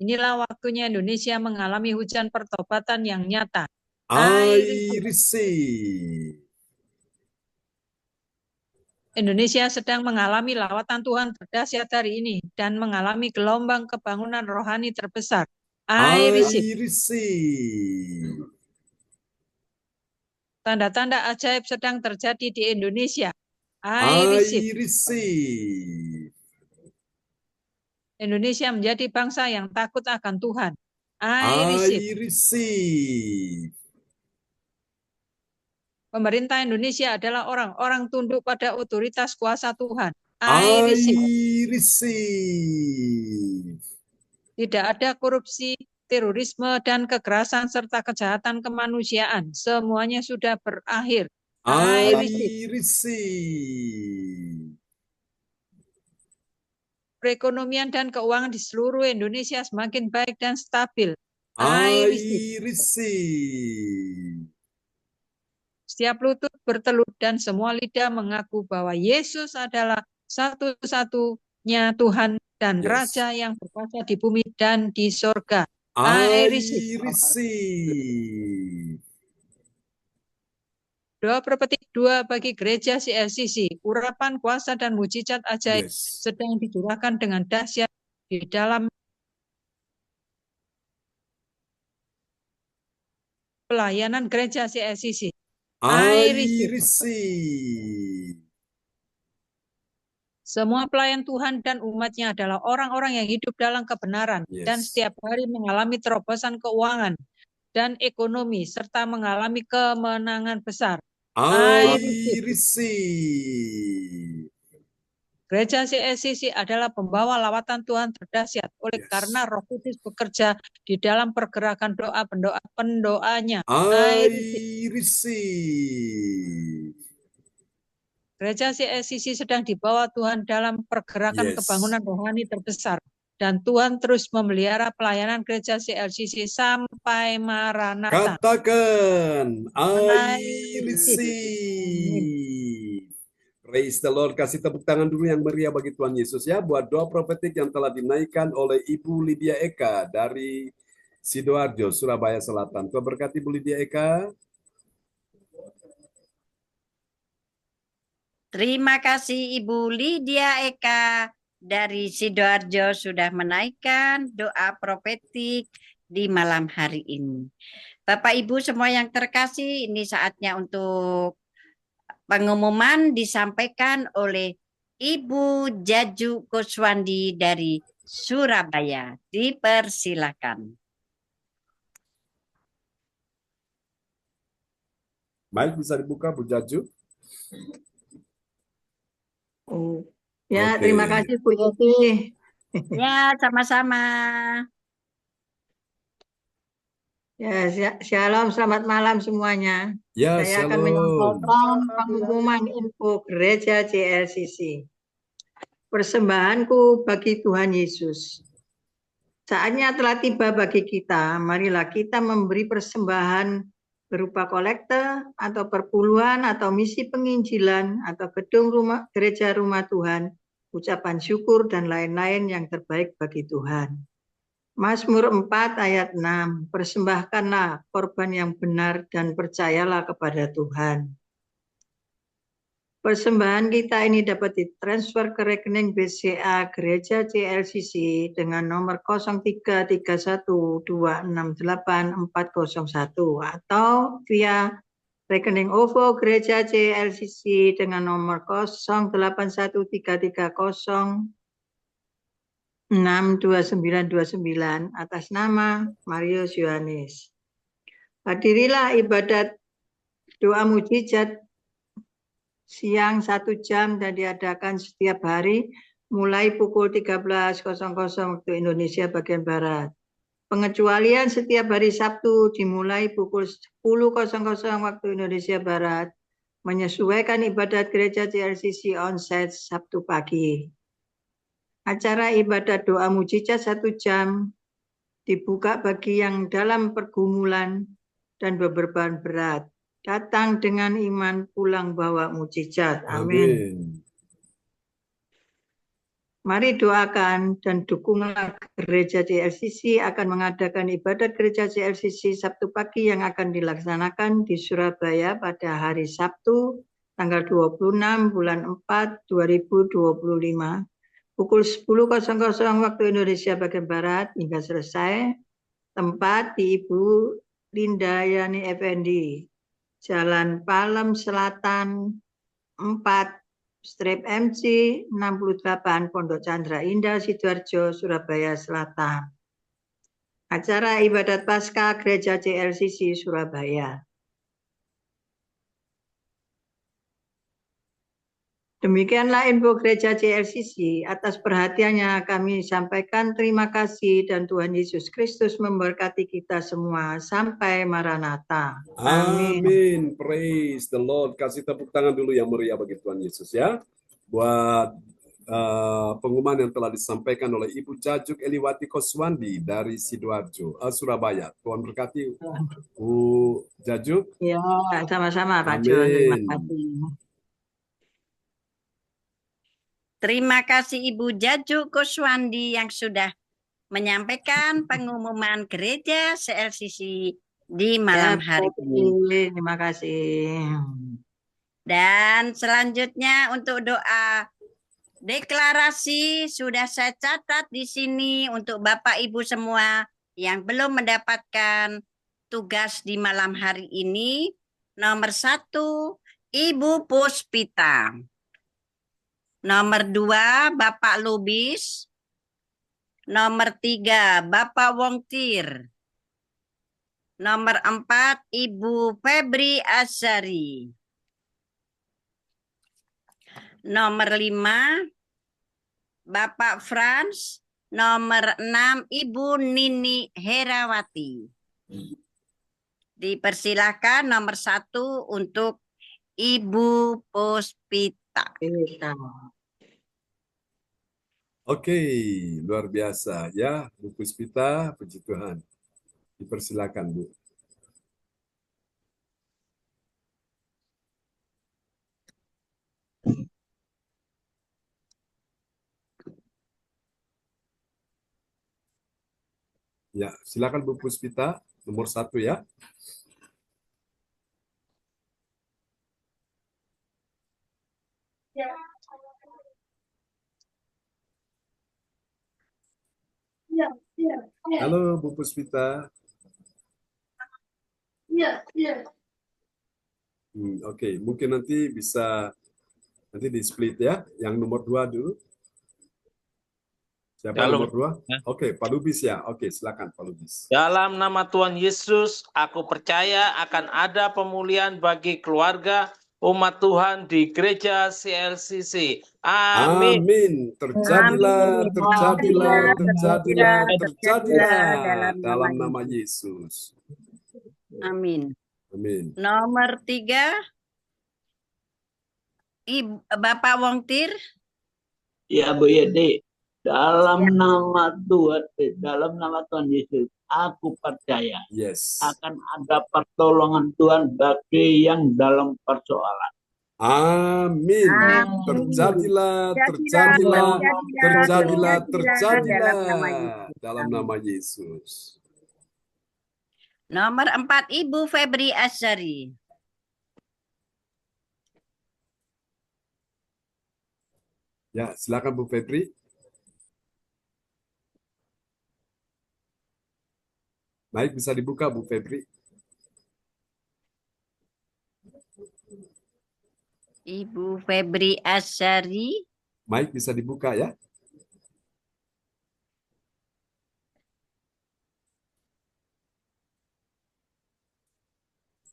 Inilah waktunya Indonesia mengalami hujan pertobatan yang nyata. Indonesia sedang mengalami lawatan Tuhan berdahsyat hari ini dan mengalami gelombang kebangunan rohani terbesar. Tanda-tanda ajaib sedang terjadi di Indonesia. Indonesia menjadi bangsa yang takut akan Tuhan. Pemerintah Indonesia adalah orang-orang tunduk pada otoritas kuasa Tuhan. Tidak ada korupsi, terorisme, dan kekerasan serta kejahatan kemanusiaan. Semuanya sudah berakhir. Perekonomian dan keuangan di seluruh Indonesia semakin baik dan stabil. Setiap lutut bertelut dan semua lidah mengaku bahwa Yesus adalah satu-satunya Tuhan dan Raja yang berkuasa di bumi dan di sorga. Doa profetik 2 bagi gereja CLCC, urapan kuasa dan mujizat ajaib sedang dicurahkan dengan dahsyat di dalam pelayanan gereja CLCC. Semua pelayan Tuhan dan umatnya adalah orang-orang yang hidup dalam kebenaran dan setiap hari mengalami terobosan keuangan dan ekonomi serta mengalami kemenangan besar. Gereja CLCC adalah pembawa lawatan Tuhan terdahsyat oleh karena Roh Kudus bekerja di dalam pergerakan doa pendoanya. Gereja CLCC sedang dibawa Tuhan dalam pergerakan kebangunan rohani terbesar dan Tuhan terus memelihara pelayanan gereja CLCC sampai Maranatha. Katakan, I I receive. Praise the Lord. Kasih tepuk tangan dulu yang meriah bagi Tuhan Yesus ya. Buat doa profetik yang telah dinaikkan oleh Ibu Lydia Eka dari Sidoarjo, Surabaya Selatan. Tuhan berkati Ibu Lydia Eka. Terima kasih Ibu Lydia Eka dari Sidoarjo sudah menaikkan doa profetik di malam hari ini. Bapak Ibu semua yang terkasih, ini saatnya untuk pengumuman disampaikan oleh Ibu Jaju Kuswandi dari Surabaya. Dipersilakan. Mic bisa dibuka Bu Jaju. Ya, Oke. terima kasih Bu Yeti. Ya, sama-sama. Ya, shalom, selamat malam semuanya. Ya, Saya akan shalom. menyampaikan pengumuman info gereja CLCC. Persembahanku bagi Tuhan Yesus. Saatnya telah tiba bagi kita, marilah kita memberi persembahan berupa kolekte atau perpuluhan atau misi penginjilan atau gedung gereja rumah Tuhan, ucapan syukur dan lain-lain yang terbaik bagi Tuhan. Mazmur 4 ayat 6, persembahkanlah korban yang benar dan percayalah kepada Tuhan. Persembahan kita ini dapat ditransfer ke rekening BCA Gereja CLCC dengan nomor 0331268401 atau via rekening OVO Gereja CLCC dengan nomor 081330 62929 atas nama Marius Yohanes. Hadirilah ibadat doa mujizat siang 1 jam dan diadakan setiap hari mulai pukul 13.00 waktu Indonesia bagian Barat. Pengecualian setiap hari Sabtu dimulai pukul 10.00 waktu Indonesia Barat, menyesuaikan ibadat gereja CLCC onsite Sabtu pagi. Acara ibadat doa mujizat 1 jam dibuka bagi yang dalam pergumulan dan beban berat. Datang dengan iman, pulang bawa mujizat. Amin. Mari doakan dan dukunglah gereja CLCC akan mengadakan ibadat gereja CLCC Sabtu pagi yang akan dilaksanakan di Surabaya pada hari Sabtu tanggal 26 bulan 4 2025. Pukul 10.00 waktu Indonesia bagian Barat hingga selesai. Tempat di Ibu Linda Yani Effendi, Jalan Palem Selatan 4, Strip MC 68, Pondok Chandra Indah, Sidoarjo, Surabaya Selatan. Acara ibadat Paskah Gereja CLCC Surabaya. Demikianlah info gereja CLCC. Atas perhatiannya kami sampaikan terima kasih dan Tuhan Yesus Kristus memberkati kita semua sampai Maranatha. Amin. Amin. Praise the Lord. Kasih tepuk tangan dulu yang meriah bagi Tuhan Yesus ya. Buat pengumuman yang telah disampaikan oleh Ibu Jajuk Eliwati Kuswandi dari Sidoarjo, Surabaya. Tuhan berkati Bu Jajuk. Ya, sama-sama Pak John. Terima kasih. Terima kasih Ibu Jaju Kuswandi yang sudah menyampaikan pengumuman gereja CLCC di malam hari ini. Terima kasih. Dan selanjutnya untuk doa deklarasi sudah saya catat di sini untuk Bapak Ibu semua yang belum mendapatkan tugas di malam hari ini. Nomor 1, Ibu Puspita. Nomor 2, Bapak Lubis. Nomor 3, Bapak Wongtir. Nomor 4, Ibu Febri Azari. Nomor 5, Bapak Frans. Nomor 6, Ibu Nini Herawati. Dipersilakan nomor 1 untuk Ibu Puspita. Oke, luar biasa ya, Bu Puspita, puji Tuhan. Dipersilakan, Bu. Ya, silakan Bu Puspita, nomor 1 ya. Halo Bu Puspita. Oke, mungkin nanti bisa di split ya. Yang nomor 2 dulu. Siapa Shalom. nomor 2? Oke, Pak Lubis ya. Oke, silakan Pak Lubis. Dalam nama Tuhan Yesus, aku percaya akan ada pemulihan bagi keluarga umat Tuhan di gereja CLCC. Amin. Amin. Terjadilah, Amin. terjadilah, terjadilah, terjadilah dalam dalam nama nama Yesus. Amin. Amin. Nomor 3, Bapak Wongtir. Ya Bu Yedi, dalam nama Tuhan Yesus, aku percaya Yes. akan ada pertolongan Tuhan bagi yang dalam persoalan. Amin. Amin. Terjadilah, Terjadilah, terjadilah, terjadilah, dalam nama Yesus. Nomor 4, Ibu Febri Asyari. Ya, silakan Bu Febri. Baik, bisa dibuka Bu Febri. Ibu Febri Asyari. Mike bisa dibuka ya.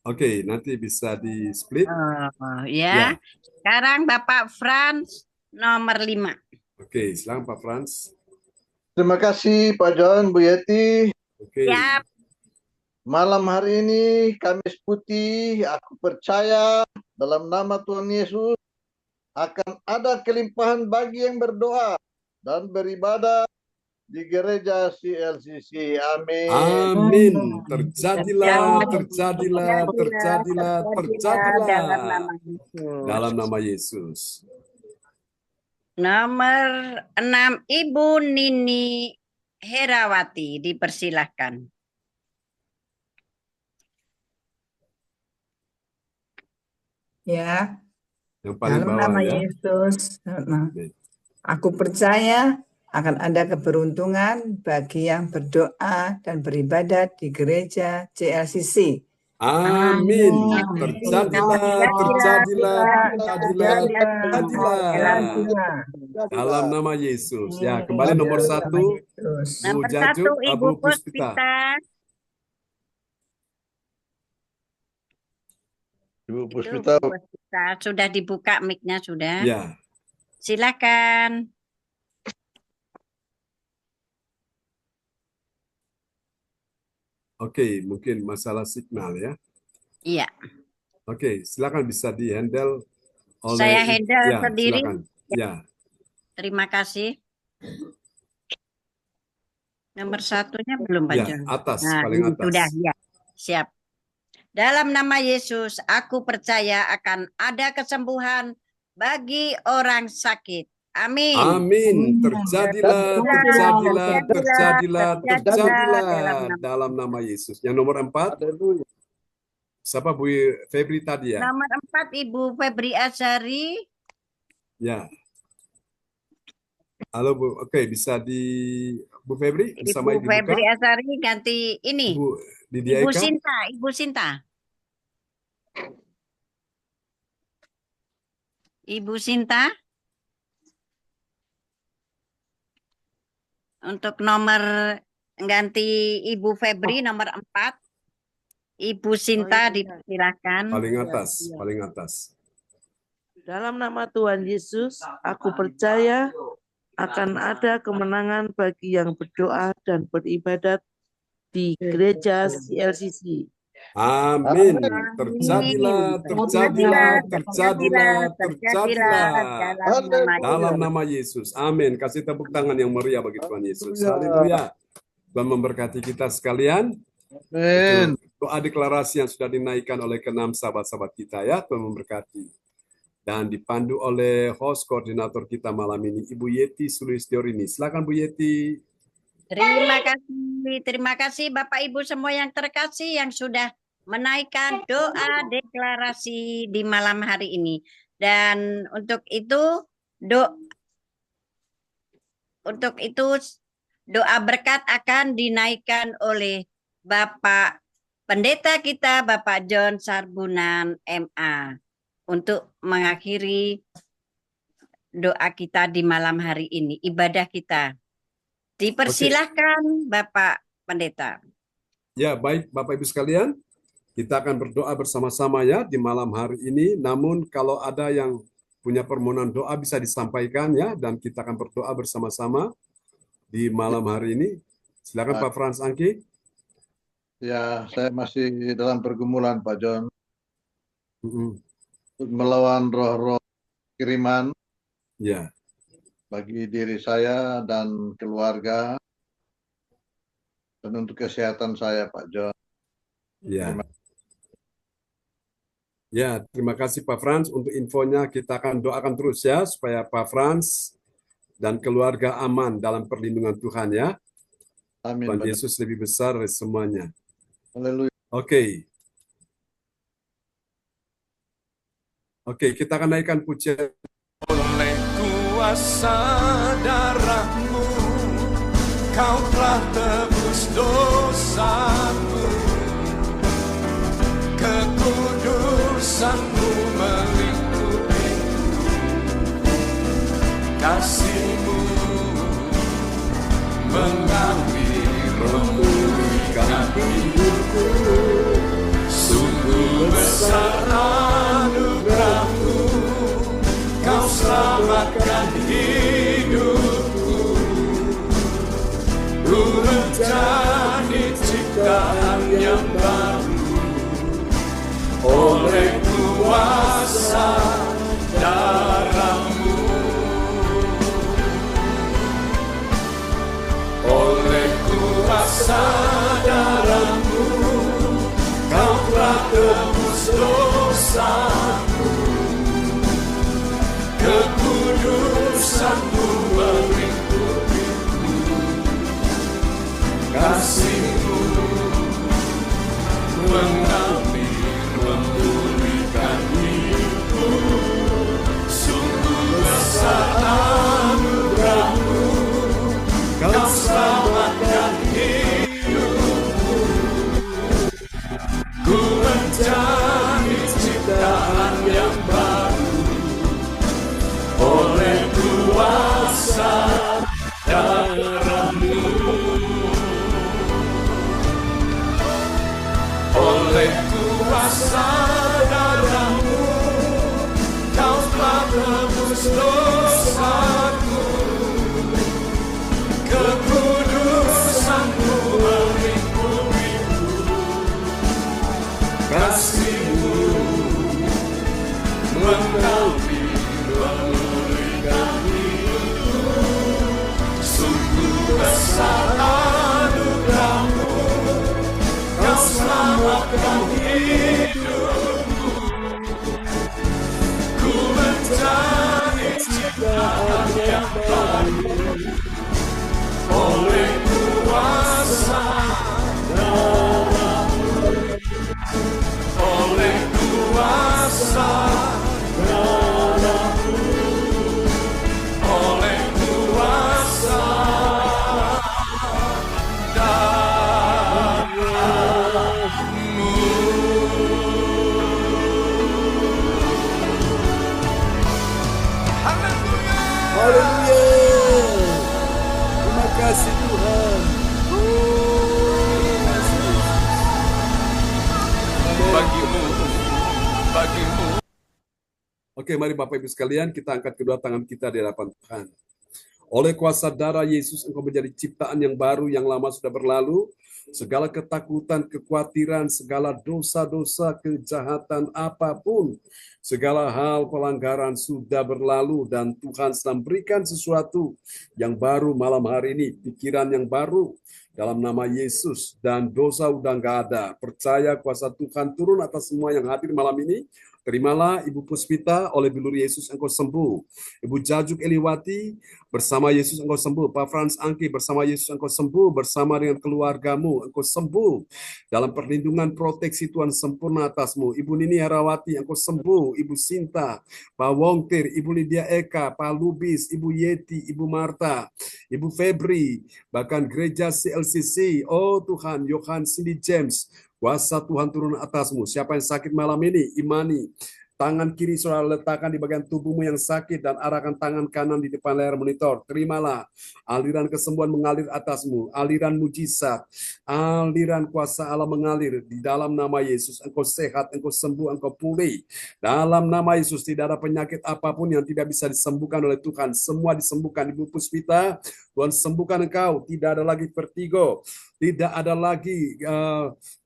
Oke, nanti bisa di split. Ya. Sekarang Bapak Frans nomor 5. Oke, silakan Pak Frans. Terima kasih Pak John, Bu Yeti. Oke. Siap. Malam hari ini Kamis Putih, aku percaya dalam nama Tuhan Yesus akan ada kelimpahan bagi yang berdoa dan beribadah di gereja CLCC. Amin. Amin. Terjadilah, terjadilah, terjadilah, terjadilah dalam nama Yesus. Nomor 6, Ibu Nini Herawati, dipersilahkan. Ya, Yang paling dalam bawah nama ya. Yesus, aku percaya akan ada keberuntungan bagi yang berdoa dan beribadah di gereja CLCC. Amin. Terjadilah, terjadilah, terjadilah dalam nama Yesus. Ya, kembali nomor 1. Nomor 1, Ibu Puspita. Ibu Puspita. Sudah dibuka mic-nya sudah. Ya. Silakan. Oke, mungkin masalah signal ya. Iya. Oke, silakan bisa di-handle oleh Saya handle ya, sendiri. Silakan. Ya. Terima kasih. Nomor 1-nya belum Pak John. Atas, Nah, paling atas. Sudah, ya. Siap. Dalam nama Yesus, aku percaya akan ada kesembuhan bagi orang sakit. Amin. Amin. Terjadilah, terjadilah, terjadilah, terjadilah dalam nama Yesus. Yang nomor 4. Siapa Bu Febri tadi ya? Nomor 4, Ibu Febri Asyari. Ya. Halo Bu. Oke, bisa di Bu Febri bersama Ibu Febri Asyari ganti ini. Ibu Sinta, Ibu Sinta. Ibu Sinta. Untuk nomor ganti Ibu Febri nomor 4. Ibu Sinta dipersilakan. Paling atas, paling atas. Dalam nama Tuhan Yesus, aku percaya akan ada kemenangan bagi yang berdoa dan beribadat di gereja CLCC. Amin. Amin. Terjadilah, Terjadilah, terjadilah, terjadilah, terjadilah, terjadilah dalam nama Haleluya. dalam Yesus. nama Yesus. Amin. Kasih tepuk tangan yang meriah bagi Tuhan Yesus. Haleluya. Haleluya. Tuhan memberkati kita sekalian. Amin. Itu doa deklarasi yang sudah dinaikkan oleh keenam sahabat-sahabat kita ya. Tuhan memberkati. Dan dipandu oleh host koordinator kita malam ini, Ibu Yeti Sulistyorini. Silakan Bu Yeti. Terima kasih Bapak Ibu semua yang terkasih yang sudah menaikkan doa deklarasi di malam hari ini. Dan untuk itu doa berkat akan dinaikkan oleh Bapak Pendeta kita, Bapak John Sarbunan MA, untuk mengakhiri doa kita di malam hari ini, ibadah kita. Dipersilahkan Bapak Pendeta. Ya, baik Bapak Ibu sekalian, kita akan berdoa bersama-sama ya di malam hari ini. Namun kalau ada yang punya permohonan doa bisa disampaikan ya, dan kita akan berdoa bersama-sama di malam hari ini. Silakan Pak Frans Angki. Ya, saya masih dalam pergumulan Pak John. Untuk melawan roh-roh kiriman. Ya. Bagi diri saya dan keluarga, dan untuk kesehatan saya, Pak John. Ya. Ya, terima kasih Pak Frans. Untuk infonya kita akan doakan terus ya, supaya Pak Frans dan keluarga aman dalam perlindungan Tuhan ya. Amin. Tuhan Yesus lebih besar dari semuanya. Haleluya. Oke, kita akan naikkan pujian. Oleh kuasa darahmu, kau telah tebus dosaku. Kekudusanmu melingkupiku, kasihmu mengalir memulihkan hidupku. Sungguh besar anugerahmu, kau selamatkan hidupku. Ku menjadi ciptaan yang baru oleh kuasa darahmu. Oleh kuasa darahmu, kau telah tebus dosaku. Kekudusanmu melingkupiku, kasihmu mengalir memulihkan hidupku. Sungguh besar anugerahmu, kau selamatkan hidupku. Ku menjadi ciptaan yang baru oleh kuasa darahmu. Oleh kuasa darahmu, kau telah tebus dosaku. Kekudusanmu melingkupiku, kasihmu mengalir memulihkan hidupku. Sungguh besar anugerahmu, kau selamatkan hidupku. Ku menjadi ciptaan yang baru oleh kuasa darahmu. Oleh kuasa darahmu. Oleh kuasa darahmu. Haleluya. Haleluya. Terima kasih Tuhan. Bagimu. Oke, mari Bapak Ibu sekalian kita angkat kedua tangan kita di hadapan Tuhan. Oleh kuasa darah Yesus, engkau menjadi ciptaan yang baru, yang lama sudah berlalu. Segala ketakutan, kekhawatiran, segala dosa-dosa, kejahatan apapun, segala hal pelanggaran sudah berlalu, dan Tuhan sedang berikan sesuatu yang baru malam hari ini, pikiran yang baru dalam nama Yesus, dan dosa udah nggak ada. Percaya kuasa Tuhan turun atas semua yang hadir malam ini. Terimalah Ibu Puspita, oleh bilur Yesus engkau sembuh. Ibu Jajuk Eliwati, bersama Yesus engkau sembuh. Pak Frans Angki, bersama Yesus engkau sembuh. Bersama dengan keluargamu engkau sembuh. Dalam perlindungan proteksi Tuhan sempurna atasmu. Ibu Nini Herawati engkau sembuh. Ibu Sinta, Pak Wongtir, Ibu Lydia Eka, Pak Lubis, Ibu Yeti, Ibu Marta, Ibu Febri, bahkan gereja CLCC. Oh Tuhan, Yohan Cindy James, kuasa Tuhan turun atasmu. Siapa yang sakit malam ini, imani. Tangan kiri saudara letakkan di bagian tubuhmu yang sakit dan arahkan tangan kanan di depan layar monitor. Terimalah aliran kesembuhan mengalir atasmu, aliran mujizat, aliran kuasa Allah mengalir di dalam nama Yesus. Engkau sehat, engkau sembuh, engkau pulih. Dalam nama Yesus tidak ada penyakit apapun yang tidak bisa disembuhkan oleh Tuhan. Semua disembuhkan. Ibu Puspita, Tuhan sembuhkan engkau. Tidak ada lagi vertigo, tidak ada lagi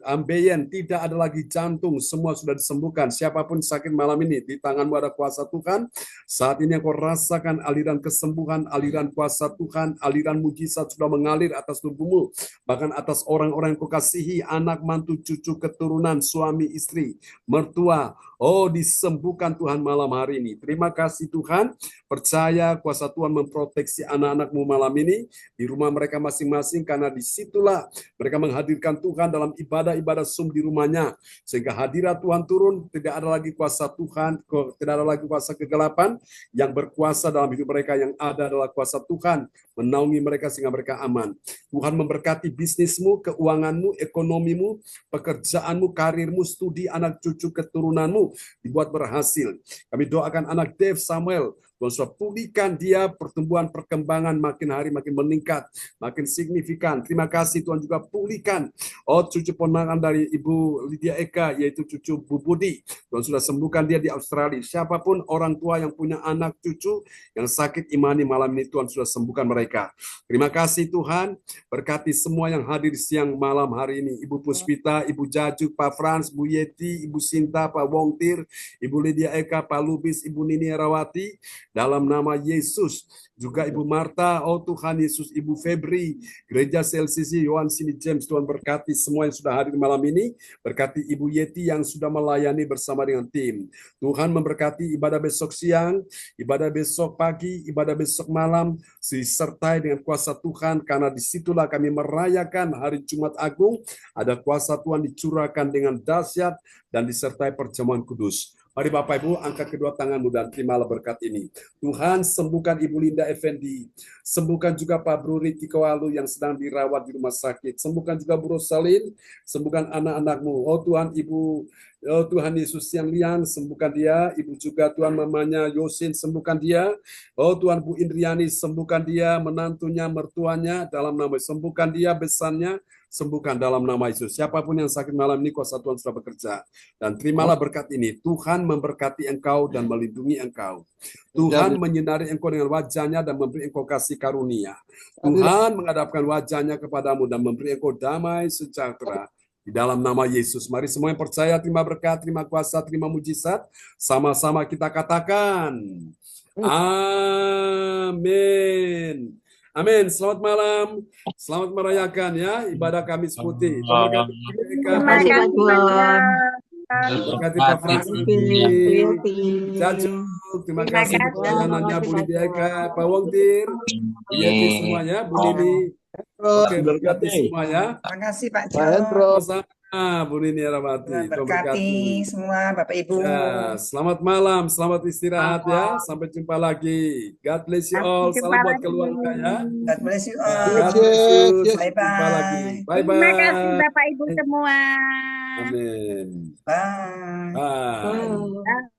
ambeien, tidak ada lagi jantung, semua sudah disembuhkan. Siapapun sakit malam ini, di tanganmu ada kuasa Tuhan. Saat ini engkau rasakan aliran kesembuhan, aliran kuasa Tuhan, aliran mujizat sudah mengalir atas tubuhmu, bahkan atas orang-orang yang kau kasihi, anak, mantu, cucu, keturunan, suami, istri, mertua. Oh, disembuhkan Tuhan malam hari ini. Terima kasih Tuhan. Percaya kuasa Tuhan memproteksi anak-anakmu malam ini di rumah mereka masing-masing, karena disitulah mereka menghadirkan Tuhan dalam ibadah-ibadah Zoom di rumahnya, sehingga hadirat Tuhan turun. Tidak ada lagi kuasa Tuhan, tidak ada lagi kuasa kegelapan yang berkuasa dalam hidup mereka. Yang ada adalah kuasa Tuhan menaungi mereka sehingga mereka aman. Tuhan memberkati bisnismu, keuanganmu, ekonomimu, pekerjaanmu, karirmu, studi, anak cucu, keturunanmu dibuat berhasil. Kami doakan anak Dave Samuel, Tuhan sudah pulihkan dia, pertumbuhan perkembangan makin hari makin meningkat, makin signifikan. Terima kasih Tuhan juga pulihkan cucu ponakan dari Ibu Lydia Eka, yaitu cucu Bu Budi. Tuhan sudah sembuhkan dia di Australia. Siapapun orang tua yang punya anak cucu yang sakit imani malam ini, Tuhan sudah sembuhkan mereka. Terima kasih Tuhan, berkati semua yang hadir siang malam hari ini. Ibu Puspita, Ibu Jajuk, Pak Frans, Bu Yeti, Ibu Sinta, Pak Wongtir, Ibu Lydia Eka, Pak Lubis, Ibu Nini Herawati, dalam nama Yesus. Juga Ibu Marta, oh Tuhan Yesus, Ibu Febri, gereja CLCC, Yohan Cindy James, Tuhan berkati semua yang sudah hadir malam ini. Berkati Ibu Yeti yang sudah melayani bersama dengan tim. Tuhan memberkati ibadah besok siang, ibadah besok pagi, ibadah besok malam, disertai dengan kuasa Tuhan, karena disitulah kami merayakan hari Jumat Agung. Ada kuasa Tuhan dicurahkan dengan dahsyat dan disertai perjamuan kudus. Mari Bapak Ibu, angkat kedua tanganmu dan terimalah berkat ini. Tuhan, sembuhkan Ibu Linda Effendi. Sembuhkan juga Pak Bro Riki Kawalu yang sedang dirawat di rumah sakit. Sembuhkan juga Bu Rosalin. Sembuhkan anak-anakmu. Oh Tuhan, Ibu, oh Tuhan Yesus yang liang, sembuhkan dia. Ibu juga Tuhan mamanya Yosin, sembuhkan dia. Oh Tuhan, Bu Indriani, sembuhkan dia. Menantunya, mertuanya, dalam nama sembuhkan dia, besannya. Sembuhkan dalam nama Yesus. Siapapun yang sakit malam ini, kuasa Tuhan sudah bekerja. Dan terimalah berkat ini. Tuhan memberkati engkau dan melindungi engkau. Tuhan menyinari engkau dengan wajahnya dan memberi engkau kasih karunia. Tuhan menghadapkan wajahnya kepadamu dan memberi engkau damai sejahtera. Di dalam nama Yesus. Mari semua yang percaya, terima berkat, terima kuasa, terima mujizat. Sama-sama kita katakan. Amin. Amin. Selamat malam. Selamat merayakan ya ibadah Kamis Putih. Terima kasih. Terima kasih Tuhan. Terima kasih Pak Frans. Jajuk. Terima kasih perjalanannya Bu Lydia Eka, Pak Wongtir, Bu Yeti semuanya, Bu Nini. Oke, berkati semuanya. Terima kasih Pak Jo. Bu Nini Herawati. Berkati semua Bapak Ibu. Ya, selamat malam, selamat istirahat ya. Sampai jumpa lagi. God bless you all. Salam buat keluarga ya. God bless you all. God bless you. Bye Jumpa lagi. bye. Bye bye. Terima kasih Bapak Ibu semua. Amin. Bye. Bye. Bye.